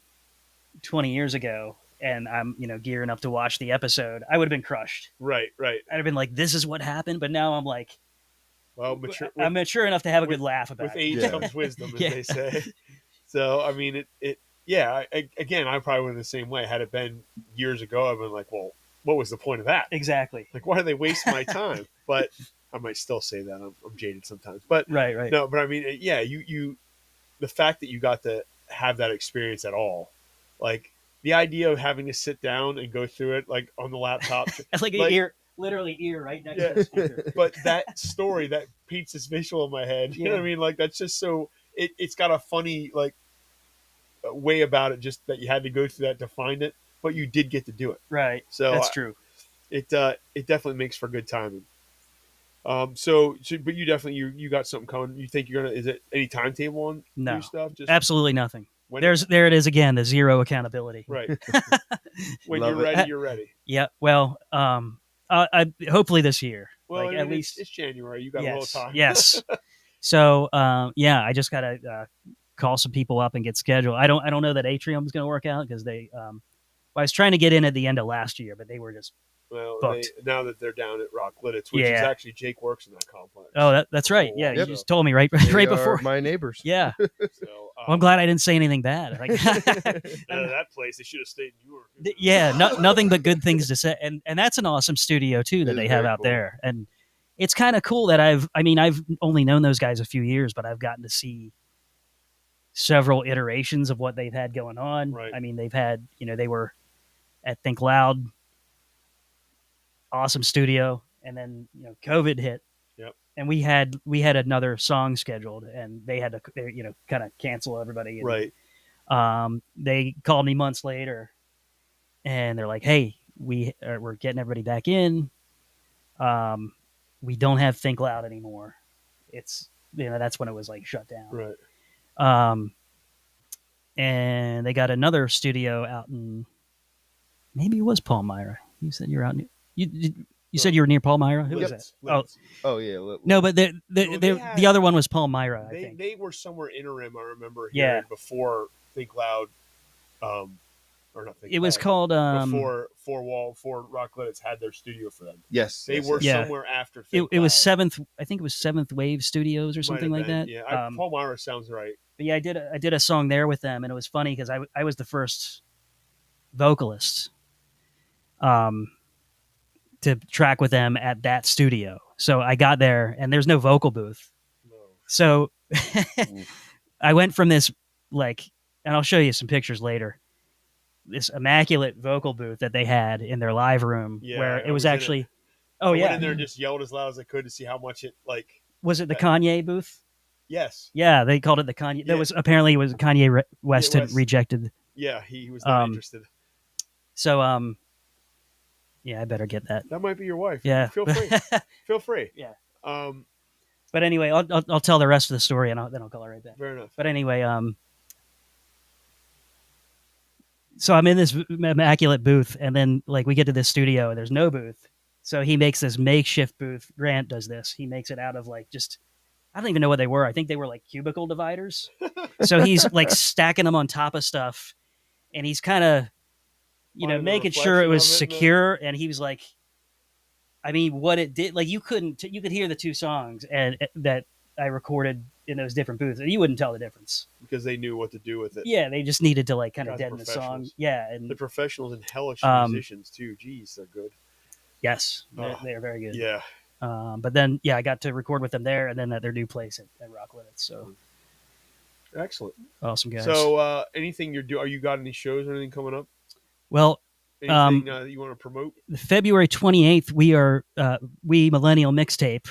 20 years ago and I'm, gearing up to watch the episode, I would have been crushed. Right. I'd have been like, this is what happened. But now I'm like, well, I'm mature enough to have a good laugh about it. With age comes wisdom, as they say. So, I mean, again, I probably went the same way. Had it been years ago, I've been like, well, what was the point of that? Exactly. Like, why do they waste my time? But I might still say that. I'm jaded sometimes. But right. No, but I mean, the fact that you got to have that experience at all, like, the idea of having to sit down and go through it like on the laptop. It's like an ear, literally ear right next to the speaker. But that story that paints this visual in my head, you know what I mean? Like that's just so it's got a funny like way about it, just that you had to go through that to find it, but you did get to do it. Right. So that's true. It definitely makes for good timing. So but you definitely you got something coming. You think you're gonna? Is it any timetable on new stuff? Just absolutely nothing. There it is again, the zero accountability. Right. When you're ready, you're ready. Yeah. Well, I hopefully this year. Well, like, at least it's January. You got a little time. Yes. So I just gotta call some people up and get scheduled. I don't know that Atrium's going to work out because they. I was trying to get in at the end of last year, but they were just. Well, now that they're down at Rock Lidditz, which is actually Jake works in that complex. Oh, that's right. Yeah, you just told me right before. My neighbors. Yeah. So, I'm glad I didn't say anything bad. Like, that place, they should have stayed in York. Yeah, nothing but good things to say, and that's an awesome studio too that they have out there, and it's kind of cool that I've only known those guys a few years, but I've gotten to see several iterations of what they've had going on. Right. I mean, they've had they were at Think Loud. Awesome studio, and then COVID hit. Yep. And we had another song scheduled, and they had to kind of cancel everybody. And, right. They called me months later, and they're like, "Hey, we're getting everybody back in. We don't have Think Loud anymore. It's that's when it was like shut down. Right. And they got another studio out in maybe it was Palmyra. You said you're out in You said you were near Palmyra. Who was that? Lids. Oh yeah. No, but No, they had- the other one was Palmyra. I think They were somewhere interim. I remember Yeah. hearing before Think Loud, or not Think it was Loud, called. before Rock Limits had their studio for them. Yes. They yes, were yes. Yeah. somewhere after. It Think was Loud. Seventh. I think it was Seventh Wave Studios or Might something have like been, that. Yeah, Palmyra sounds right. But yeah, I did a song there with them, and it was funny because I was the first vocalist to track with them at that studio. So I got there, and there's no vocal booth. No. So I went from this and I'll show you some pictures later. This immaculate vocal booth that they had in their live room, Yeah, where I it was was in actually. it. Oh I yeah, went in there and just yelled as loud as I could to see how much it like. was it the Kanye booth? Yes. Yeah, they called it the Kanye. Yeah. That was apparently it was Kanye West had West. rejected. Yeah, he was not interested. So yeah, I better get that. That might be your wife. Yeah, Feel free. Feel free. Yeah. Um, But anyway, I'll tell the rest of the story, and then I'll call her right back. fair enough. But anyway, so I'm in this immaculate booth, and then we get to this studio, and there's no booth. So he makes this makeshift booth. Grant does this. He makes it out of just I don't even know what they were. I think they were cubicle dividers. So he's stacking them on top of stuff, and he's kind of Finding the making sure it reflection was of it, secure. And he was like, I mean, what it did, you could hear the two songs and that I recorded in those different booths, and you wouldn't tell the difference because they knew what to do with it. Yeah, they just needed to kind of God, deaden the song. professionals. Yeah, and The professionals and hellish musicians too. Jeez, they're good. yes, they're very good. Yeah. But then, I got to record with them there, and then at their new place at Rock Limits. So Excellent. awesome guys. So, anything are you got any shows or anything coming up? Well, Anything that you want to promote? February 28th, we Millennial Mixtape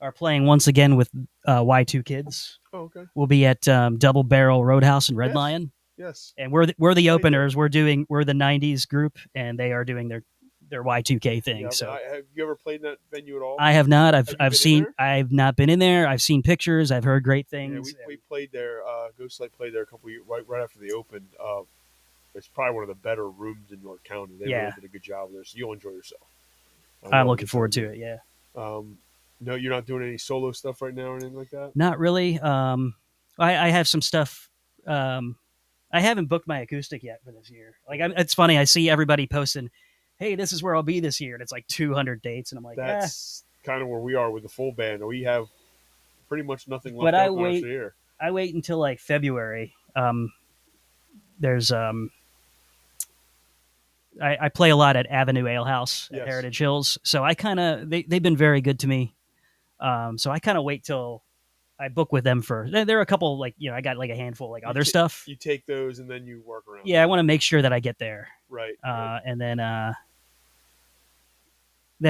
are playing once again with Y2 Kids. Oh, okay. We'll be at Double Barrel Roadhouse in Red Yes. Lion. Yes. And we're the openers. We're the '90s group, and they are doing their Y2K thing. Yeah, so have you ever played in that venue at all? I have not. Have you been I've in seen. there? I've not been in there. I've seen pictures. I've heard great Yeah, things. we played there. Ghostlight played there a couple years right after they opened. It's probably one of the better rooms in York County. They really did a good job there, so you'll enjoy yourself. I'm looking forward to it. Yeah. No, you're not doing any solo stuff right now or anything like that? Not really. I have some stuff. I haven't booked my acoustic yet for this year. It's funny. I see everybody posting, "Hey, this is where I'll be this year," and it's 200 dates, and I'm like, That's kind of where we are with the full band. We have pretty much nothing left. But I open wait. after here. I wait until February. There's I play a lot at Avenue Ale House at Yes. Heritage Hills, so I kind of they've been very good to me. So I kind of wait till I book with them for. There are a couple I got a handful other stuff. You take those and then you work around. Yeah, I want to make sure that I get there. Right. And then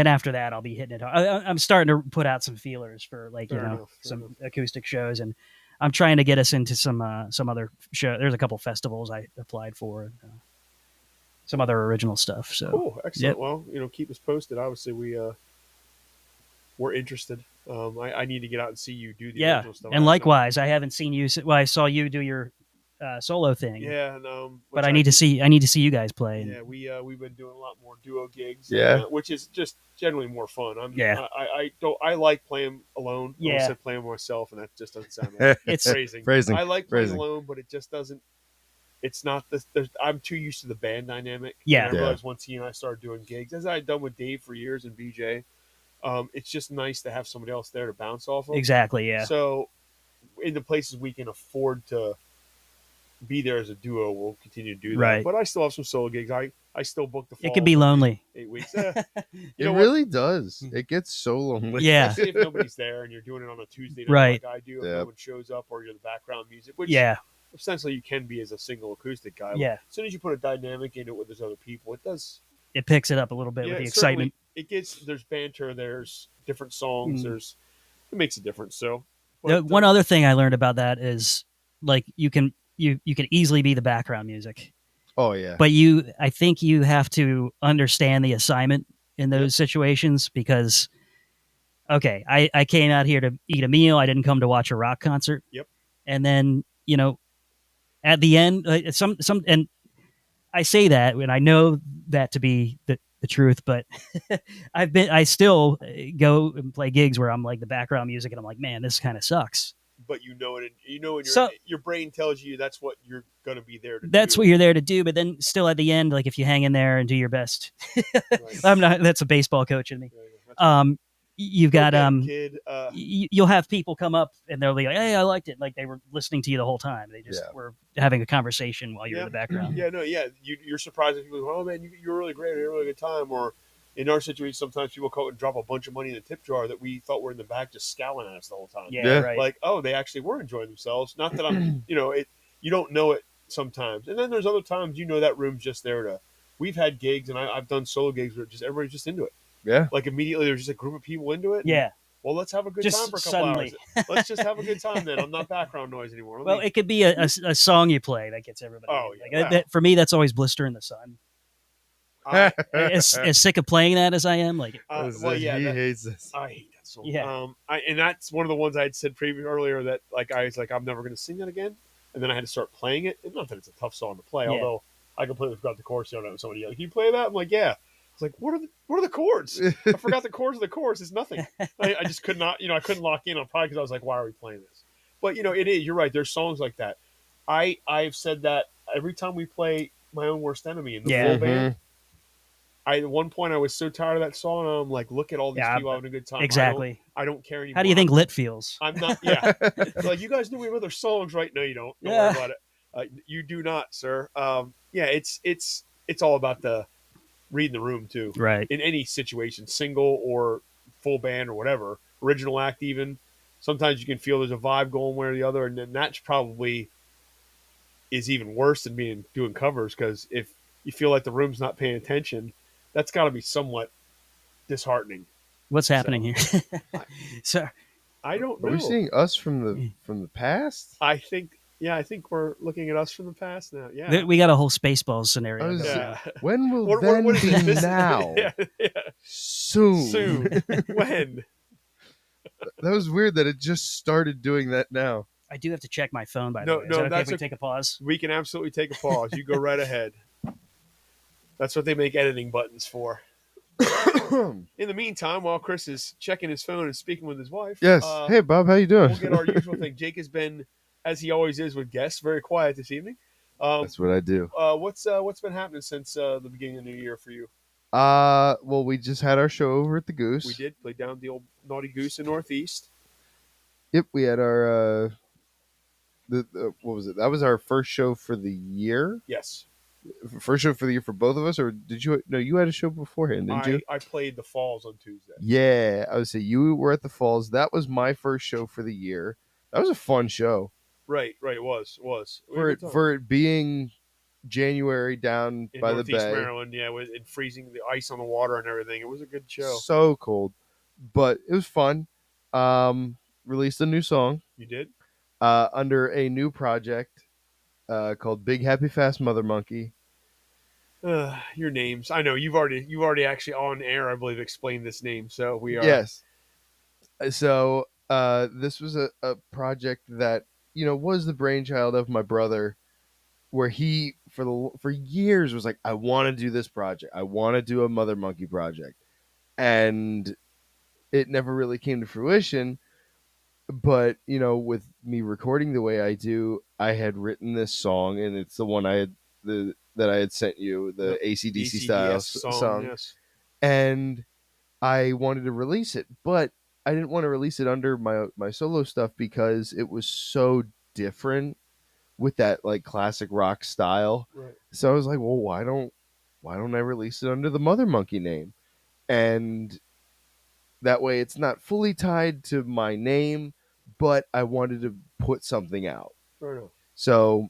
after that I'll be hitting it hard. I'm starting to put out some feelers for Fair some enough. acoustic shows, and I'm trying to get us into some other show. There's a couple festivals I applied for. Some other original stuff. So Cool, excellent. Yep. Well, keep us posted. Obviously, we're interested. I need to get out and see you do the original stuff. and likewise, I haven't seen you. Well, I saw you do your solo thing. Yeah, and but I need to see you guys play. Yeah, we've been doing a lot more duo gigs. Yeah. Which is just generally more fun. Yeah. I like playing alone. I Yeah. almost said playing with myself, and that just doesn't sound right. It's Phrasing. I like playing Phrasing. alone, but it just doesn't. It's not this. I'm too used to the band dynamic. Yeah. And I realized once he and I started doing gigs, as I had done with Dave for years and BJ, it's just nice to have somebody else there to bounce off of. exactly. Yeah. So, in the places we can afford to be there as a duo, we'll continue to do that. Right. But I still have some solo gigs. I still book the fall. It could be lonely. 8 weeks. It know what? really does. It gets so lonely. Yeah. Especially if nobody's there and you're doing it on a Tuesday night Right. like I do. If Yep. no one shows up or you're the background music, which Yeah. essentially you can be as a single acoustic guy. Yeah. As soon as you put a dynamic into it with those other people, it does. It picks it up a little bit with the it certainly- excitement. It gets, there's banter, there's different songs, it makes a difference. So, One other thing I learned about that is you can easily be the background music. Oh yeah. But I think you have to understand the assignment in those situations because, okay, I came out here to eat a meal. I didn't come to watch a rock concert. Yep. And then, at the end, and I say that, and I know that to be the the truth, but I still go and play gigs where I'm like the background music, and I'm like, man, this kind of sucks. But you know it. You know when So your brain tells you that's what you're gonna be there to that's do. what you're there to do. But then still at the end, like if you hang in there and do your best, Right. I'm not. That's a baseball coach in me. That's right. You've Go got get 'em, kid. you'll have people come up and they'll be like, "Hey, I liked it." Like they were listening to you the whole time. They just were having a conversation while you're in the background. Yeah, no, yeah. You're surprised if people go, "Oh man, you're really great. You had a really good time." Or in our situation, sometimes people come and drop a bunch of money in the tip jar that we thought were in the back, just scowling at us the whole time. Yeah, right. Like, oh, they actually were enjoying themselves. Not that I'm, it. You don't know it sometimes, and then there's other times that room's just there to. We've had gigs, and I've done solo gigs where just everybody's just into it. Yeah. Like immediately, there's just a group of people into it. Yeah. Well, let's have a good time for a couple hours. Let's just have a good time then. I'm not background noise anymore. Well, it could be a song you play that gets everybody. Oh, yeah. Like, that, for me, that's always Blister in the Sun. As sick of playing that as I am, like, well, yeah, he hates this. I hate that song. Yeah. And that's one of the ones I had said earlier that like I was like I'm never going to sing that again, and then I had to start playing it. And not that it's a tough song to play, although I completely forgot the chorus. Somebody yelled, "Can you play that?" I'm like, "Yeah." It's like, what are the chords? I forgot the chords of the chorus. It's nothing. I just could not, I couldn't lock in on probably because I was like, why are we playing this? But it is. You're right. There's songs like that. I've said that every time we play My Own Worst Enemy in the full band. At one point I was so tired of that song. I'm like, look at all these people having a good time. Exactly. I don't care anymore. How do you think Lit feels? I'm not. Yeah. Like you guys know we have other songs, right? No, you don't. Don't worry about it. You do not, sir. Yeah. It's all about the reading the room too, right? In any situation, single or full band or whatever, original act even. Sometimes you can feel there's a vibe going one or the other, and then that's probably is even worse than doing covers because if you feel like the room's not paying attention, that's got to be somewhat disheartening. What's happening here? So I don't know. Are we seeing us from the past? I think. Yeah, I think we're looking at us from the past now. Yeah, we got a whole Spaceballs scenario. When will then be now? Yeah. Soon. When? That was weird that it just started doing that now. I do have to check my phone, by the way. Is that okay if we take a pause? We can absolutely take a pause. You go right ahead. That's what they make editing buttons for. In the meantime, while Chris is checking his phone and speaking with his wife. Yes. Hey, Bob, how you doing? We'll get our usual thing. Jake has been, as he always is with guests, very quiet this evening. That's what I do. What's been happening since the beginning of the new year for you? Well, we just had our show over at the Goose. We did play down the old Naughty Goose in Northeast. Yep, we had our what was it? That was our first show for the year. Yes. First show for the year for both of us, or did you? No, you had a show beforehand, didn't you? I played the Falls on Tuesday. Yeah, I would say you were at the Falls. That was my first show for the year. That was a fun show. Right. It was. For it being January down in by Northeast the bay, Maryland, with freezing the ice on the water and everything. It was a good show. So cold, but it was fun. Released a new song. You did? Under a new project called Big Happy Fast Mother Monkey. Your names. I know you've already actually on air, I believe, explained this name. So we are. Yes. So this was a project that was the brainchild of my brother, where he for years was like, I want to do this project. I want to do a Mother Monkey project, and it never really came to fruition. But with me recording the way I do, I had written this song, and it's the one that I had sent you, the AC/DC style song. Yes. And I wanted to release it, but I didn't want to release it under my solo stuff because it was so different with that like classic rock style. Right. So I was like, well, why don't I release it under the Mother Monkey name? And that way it's not fully tied to my name, but I wanted to put something out. Fair enough. So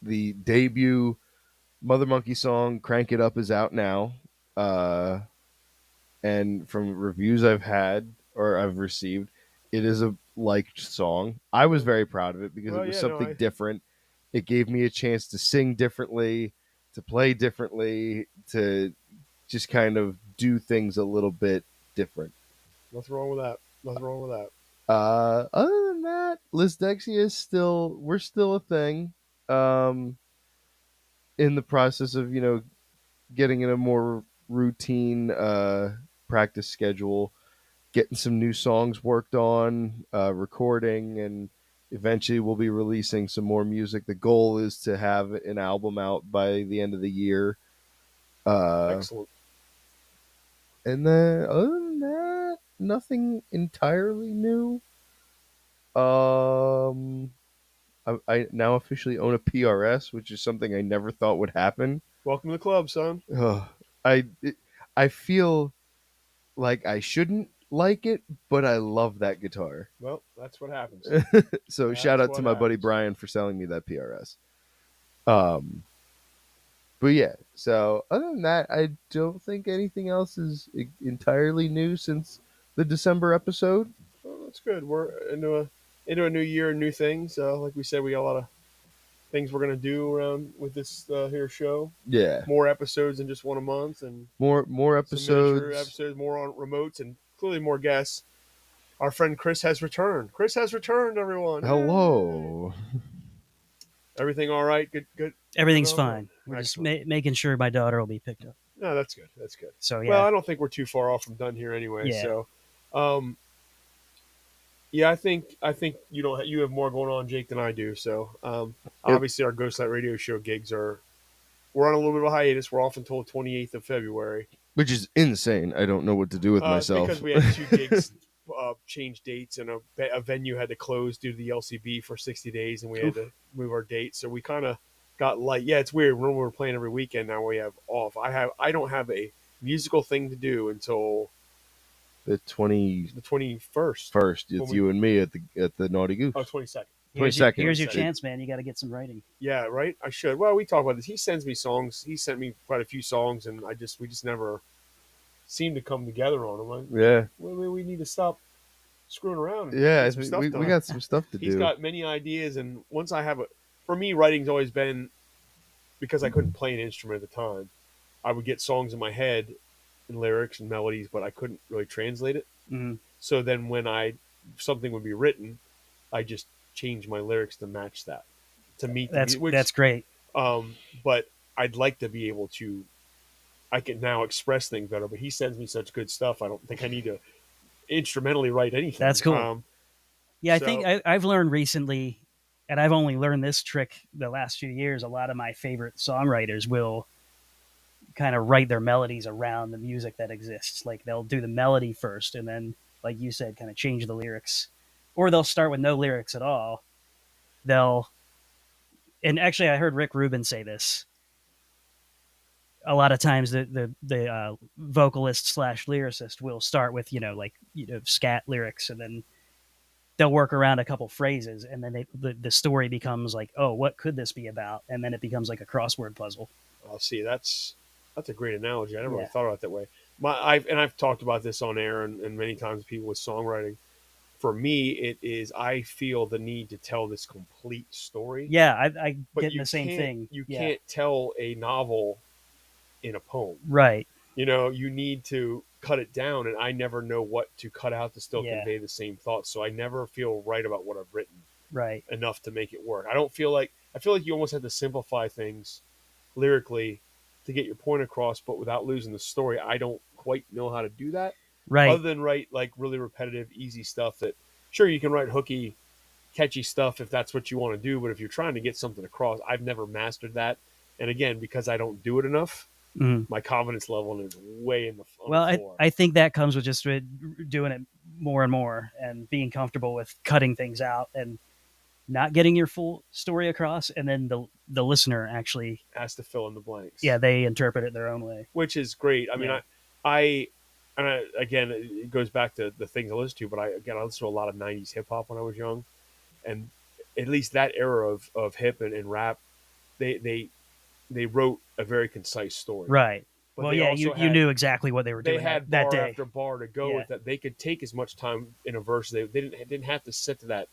the debut Mother Monkey song, Crank It Up, is out now. And from reviews I've received, it is a liked song. I was very proud of it because it was something different. It gave me a chance to sing differently, to play differently, to just kind of do things a little bit different. Nothing wrong with that. Other than that, Liz Dexia we're still a thing. In the process of, getting in a more routine practice schedule, getting some new songs worked on, recording, and eventually we'll be releasing some more music. The goal is to have an album out by the end of the year. Excellent. And then other than that, nothing entirely new. Um, I now officially own a PRS, which is something I never thought would happen. Welcome to the club, son. Ugh, I it, I feel like I shouldn't like it, but I love that guitar. Well, that's what happens. So That's shout out to what my buddy happens. Brian for selling me that PRS. But yeah, so other than that, I don't think anything else is entirely new since the December episode. Well, that's good. We're into a new year and new things. Like we said, we got a lot of things we're gonna do around with this here show. Yeah, More episodes than just one a month, and more some miniature episodes. episodes, more on remotes, and clearly more guests. Our friend Chris has returned. Chris has returned, everyone. Hello. Yay. Everything all right? Good. Everything's Good. fine. We're just Excellent. making sure my daughter will be picked up. No, that's good. That's good. So Well, yeah, I don't think we're too far off from done here anyway. Yeah. So, yeah, I think you have more going on, Jake, than I do. So, obviously, our Ghostlight Radio Show gigs we're on a little bit of a hiatus. We're off until the 28th of February. Which is insane. I don't know what to do with myself. Because we had 2 gigs change dates, and a venue had to close due to the LCB for 60 days, and we had to move our date. So we kind of got light. Yeah, it's weird. When we're playing every weekend now, we have off. I don't have a musical thing to do until the 21st. It's you and me at the Naughty Goose. Oh, 22nd. 22nd. Here's your chance, man. You got to get some writing. Yeah, right. I should. Well, we talk about this. He sends me songs. He sent me quite a few songs, and we just never seem to come together on them. Yeah. We need to stop screwing around. Yeah, we got some stuff to do. He's got many ideas, and once I have for me, writing's always been, because I couldn't play an instrument at the time, I would get songs in my head and lyrics and melodies, but I couldn't really translate it. Mm-hmm. So then when something would be written, I just changed my lyrics to match that, to meet that's great. But I'd like to be able to. I can now express things better, but he sends me such good stuff. I don't think I need to instrumentally write anything. That's cool. Yeah, I think I've learned recently, and I've only learned this trick the last few years. A lot of my favorite songwriters will kind of write their melodies around the music that exists. Like they'll do the melody first, and then, like you said, kind of change the lyrics, or they'll start with no lyrics at all. And actually, I heard Rick Rubin say this. A lot of times, the vocalist / lyricist will start with scat lyrics, and then they'll work around a couple phrases, and then the story becomes like, oh, what could this be about? And then it becomes like a crossword puzzle. I'll see. That's a great analogy. I never really thought about it that way. I've talked about this on air and many times with people with songwriting. For me, it is, I feel the need to tell this complete story. Yeah, I get the same thing. You can't tell a novel in a poem. Right. You need to cut it down, and I never know what to cut out to still convey the same thoughts. So I never feel right about what I've written enough to make it work. I feel like you almost have to simplify things lyrically to get your point across, but without losing the story. I don't quite know how to do that. Right. Other than write like really repetitive, easy stuff that, sure, you can write hooky, catchy stuff if that's what you want to do, but if you're trying to get something across, I've never mastered that. And again, because I don't do it enough, my confidence level is way in the floor. I think that comes with just doing it more and more and being comfortable with cutting things out and not getting your full story across, and then the listener actually has to fill in the blanks. Yeah, they interpret it their own way, which is great. I mean, again, it goes back to the things I listen to, but I listened to a lot of 90s hip hop when I was young, and at least that era of hip and rap, they wrote a very concise story. Right. But well, yeah, you knew exactly what they were doing. They had that bar day after bar to go with that. They could take as much time in a verse. They didn't have to sit to that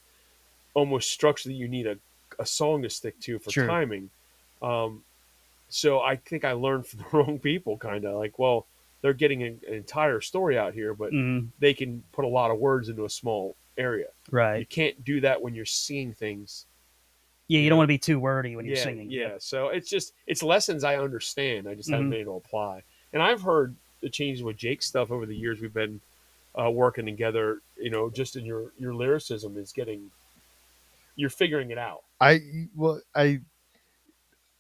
almost structure that you need a song to stick to for timing. So I think I learned from the wrong people, kind of like, well, they're getting an entire story out here, but they can put a lot of words into a small area. Right. You can't do that when you're seeing things Yeah, you don't know? want to be too wordy when you're Yeah, singing. yeah. Yep. So it's lessons I understand. I just haven't Mhm. been able to apply. And I've heard the changes with Jake's stuff over the years we've been working together. Just in your lyricism is getting you're figuring it out. Well,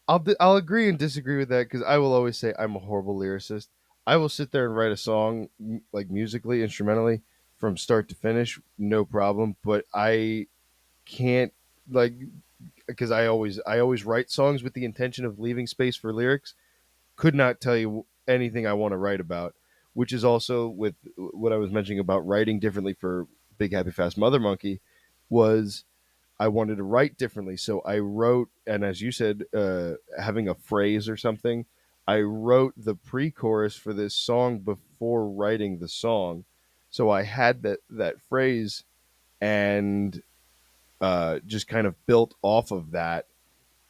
I'll agree and disagree with that because I will always say I'm a horrible lyricist. I will sit there and write a song like musically, instrumentally, from start to finish, no problem. But I can't like because I always write songs with the intention of leaving space for lyrics. Could not tell you anything I want to write about, which is also with what I was mentioning about writing differently for Big Happy Fast Mother Monkey was I wanted to write differently. So I wrote, and as you said, having a phrase or something, I wrote the pre chorus for this song before writing the song. So I had that phrase and just kind of built off of that.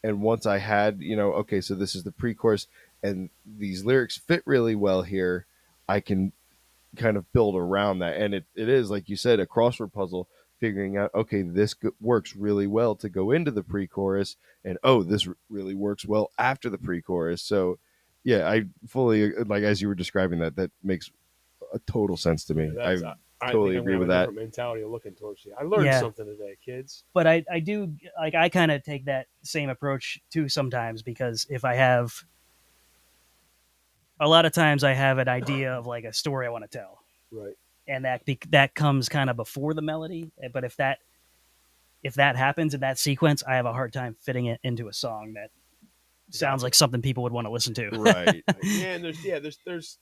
And once I had, okay, so this is the pre chorus and these lyrics fit really well here, I can kind of build around that. And it is, like you said, a crossword puzzle, figuring out, okay, this works really well to go into the pre chorus. And oh, this really works well after the pre chorus. So, yeah, I fully, like, as you were describing that makes a total sense to Yeah, me. that's. I I think totally I'm gonna agree have with a that. different mentality of looking towards you. I learned Yeah. something today, kids. But I do like I kind of take that same approach too sometimes because if I have a lot of times I have an idea of like a story I want to tell, Right. and that comes kind of before the melody. But if that happens in that sequence, I have a hard time fitting it into a song that sounds like something people would want to listen to. Right. Yeah, and there's.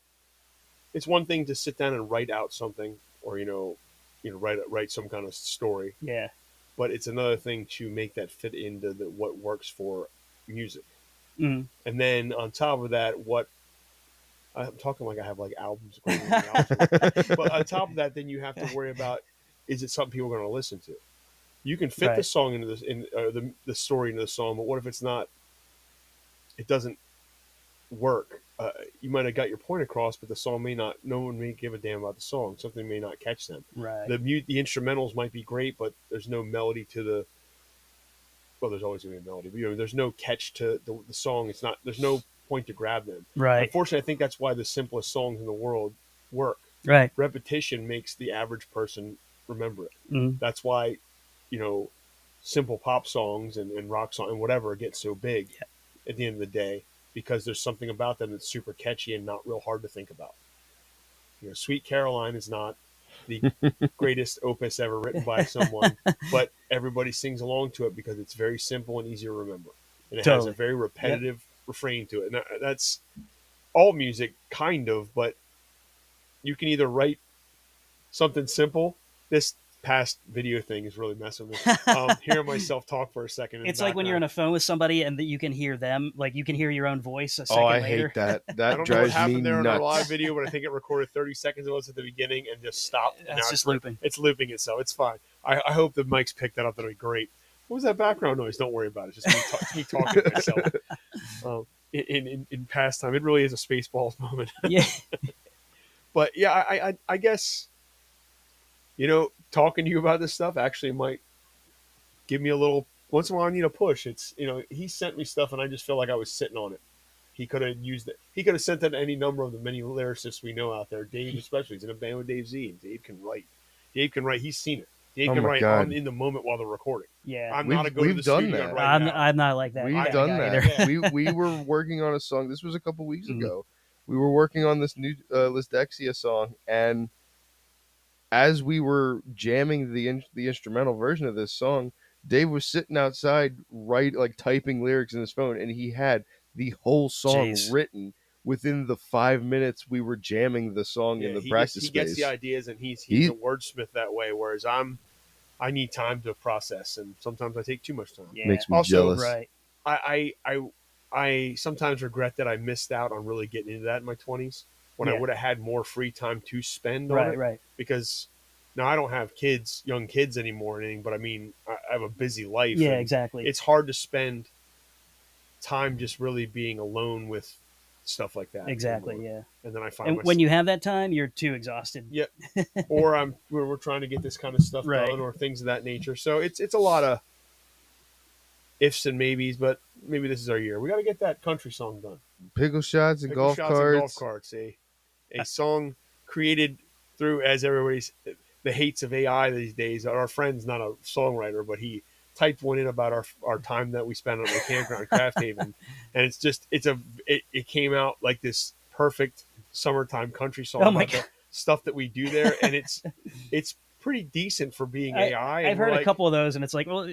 It's one thing to sit down and write out something, or write some kind of story. Yeah. But it's another thing to make that fit into what works for music. Mm. And then on top of that, what I'm talking like I have like albums, but on top of that, then you have to worry about is it something people are going to listen to? You can fit the Right. song into this, the story into the song, but what if it's not? It doesn't work. You might have got your point across, but the song may not. No one may give a damn about the song. Something may not catch them. Right. The instrumentals might be great, but there's no melody to the. Well, there's always going to be a melody, but there's no catch to the song. It's not. There's no point to grab them. Right. Unfortunately, I think that's why the simplest songs in the world work. Right. Repetition makes the average person remember it. Mm. That's why, simple pop songs and rock songs and whatever get so big at the end of the day because there's something about them that's super catchy and not real hard to think about. Sweet Caroline is not the greatest opus ever written by someone, but everybody sings along to it because it's very simple and easy to remember. And it has a very repetitive refrain to it. And that's all music, kind of, but you can either write something simple. This past video thing is really messing with me. Hearing myself talk for a second. It's like when you're on a phone with somebody and you can hear them, like you can hear your own voice a second I later. hate that. I That don't know what drives me happened there in our live nuts. video, but I think it recorded 30 seconds of us at the beginning and just stopped. And It's now just looping. It's looping itself. It's fine. I hope the mics picked that up. That'll be great. What was that background noise? Don't worry about it. It's just me talking to myself. In pastime, it really is a Spaceballs moment. Yeah. But yeah, I guess talking to you about this stuff actually might give me a little. Once in a while, I need a push. It's he sent me stuff, and I just feel like I was sitting on it. He could have used it. He could have sent that to any number of the many lyricists we know out there. Dave, especially, he's in a band with Dave Z, and Dave can write. Dave can write. He's seen it. Dave can write in the moment while they're recording. Yeah, I'm not a go to the done studio that. and write it out. I'm not like that. We've kind of done guy that. either. we were working on a song. This was a couple weeks ago. We were working on this new Lisdexia song, and as we were jamming the instrumental version of this song, Dave was sitting outside, typing lyrics in his phone, and he had the whole song written within the 5 minutes we were jamming the song in the practice space. He gets the ideas, and he's a wordsmith that way. Whereas I need time to process, and sometimes I take too much time. Yeah. Makes me jealous. Right. I sometimes regret that I missed out on really getting into that in my 20s when I would have had more free time to spend on it. Right. Because now I don't have young kids anymore or anything, but I mean, I have a busy life. Yeah, exactly. It's hard to spend time just really being alone with stuff like that. Exactly, yeah. And then I find when you have that time, you're too exhausted. Yeah. Or we're trying to get this kind of stuff done or things of that nature. So it's a lot of ifs and maybes, but maybe this is our year. We got to get that country song done. Pickle shots and Pickle golf shots and golf carts. carts. A song created through, as everybody's the hates of AI these days. Our friend's not a songwriter, but he typed one in about our time that we spent on the campground Craft Haven, and it came out like this perfect summertime country song about the stuff that we do there, and it's pretty decent for being AI. I've heard a couple of those, and it's like, well,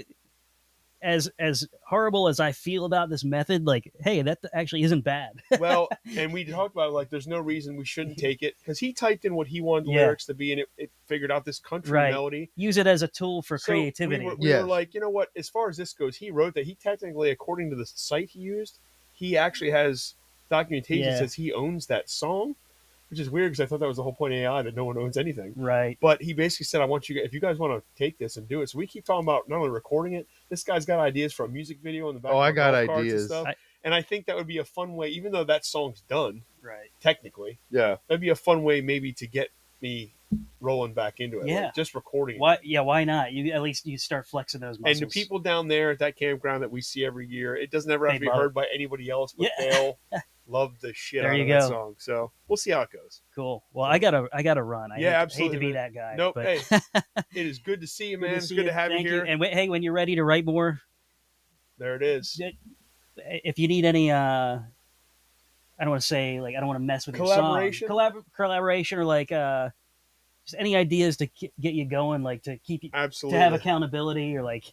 as horrible as I feel about this method, like, hey, that actually isn't bad. Well, and we talked about, like, there's no reason we shouldn't take it, because he typed in what he wanted the lyrics to be, and it figured out this country melody. Use it as a tool for creativity. We were like, you know what? As far as this goes, he wrote that. He technically, according to the site he used, he actually has documentation that says he owns that song, which is weird because I thought that was the whole point of AI, that no one owns anything. Right. But he basically said, if you guys want to take this and do it. So we keep talking about not only recording it, this guy's got ideas for a music video in the back. Oh, I got ideas. And stuff. And I think that would be a fun way, even though that song's done, right? Technically. Yeah. That'd be a fun way maybe to get me rolling back into it. Yeah. Like just recording it. Yeah, why not? At least you start flexing those muscles. And the people down there at that campground that we see every year, it doesn't ever have to be heard by anybody else, but they'll love the shit out of that song. So we'll see how it goes. Cool. Well, I gotta run. I absolutely, hate to be that guy. Nope. But... Hey, it is good to see you, man. It's good to have you here. And hey, when you're ready to write more, there it is. If you need any, I don't want to say, like, I don't want to mess with collaboration, your song. Collaboration, or like just any ideas to get you going, like to keep you absolutely to have accountability, or like,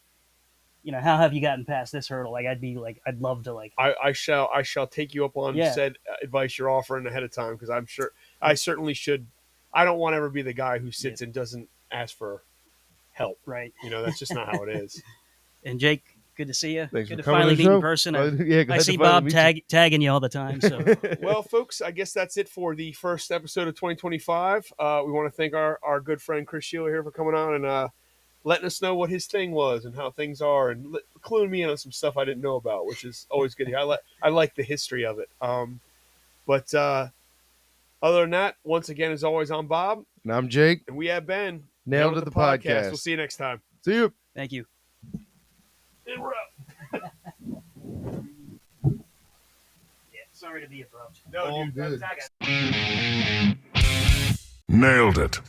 you know, how have you gotten past this hurdle? Like, I'd love to, like, I shall take you up on said advice you're offering ahead of time, because I'm sure I certainly should. I don't want to ever be the guy who sits and doesn't ask for help. Right. You know, that's just not how it is. And Jake, good to see you. Thanks good for to finally meet in person. I see Bob tagging you all the time. So, well, folks, I guess that's it for the first episode of 2025. We want to thank our good friend Chris Scheler here for coming on and letting us know what his thing was and how things are, and cluing me in on some stuff I didn't know about, which is always good. I like the history of it. But other than that, once again, as always, I'm Bob. And I'm Jake. And we have been Nailed It the podcast. We'll see you next time. See you. Thank you. And we're up. Sorry to be abrupt. No, dude, good. Nailed it.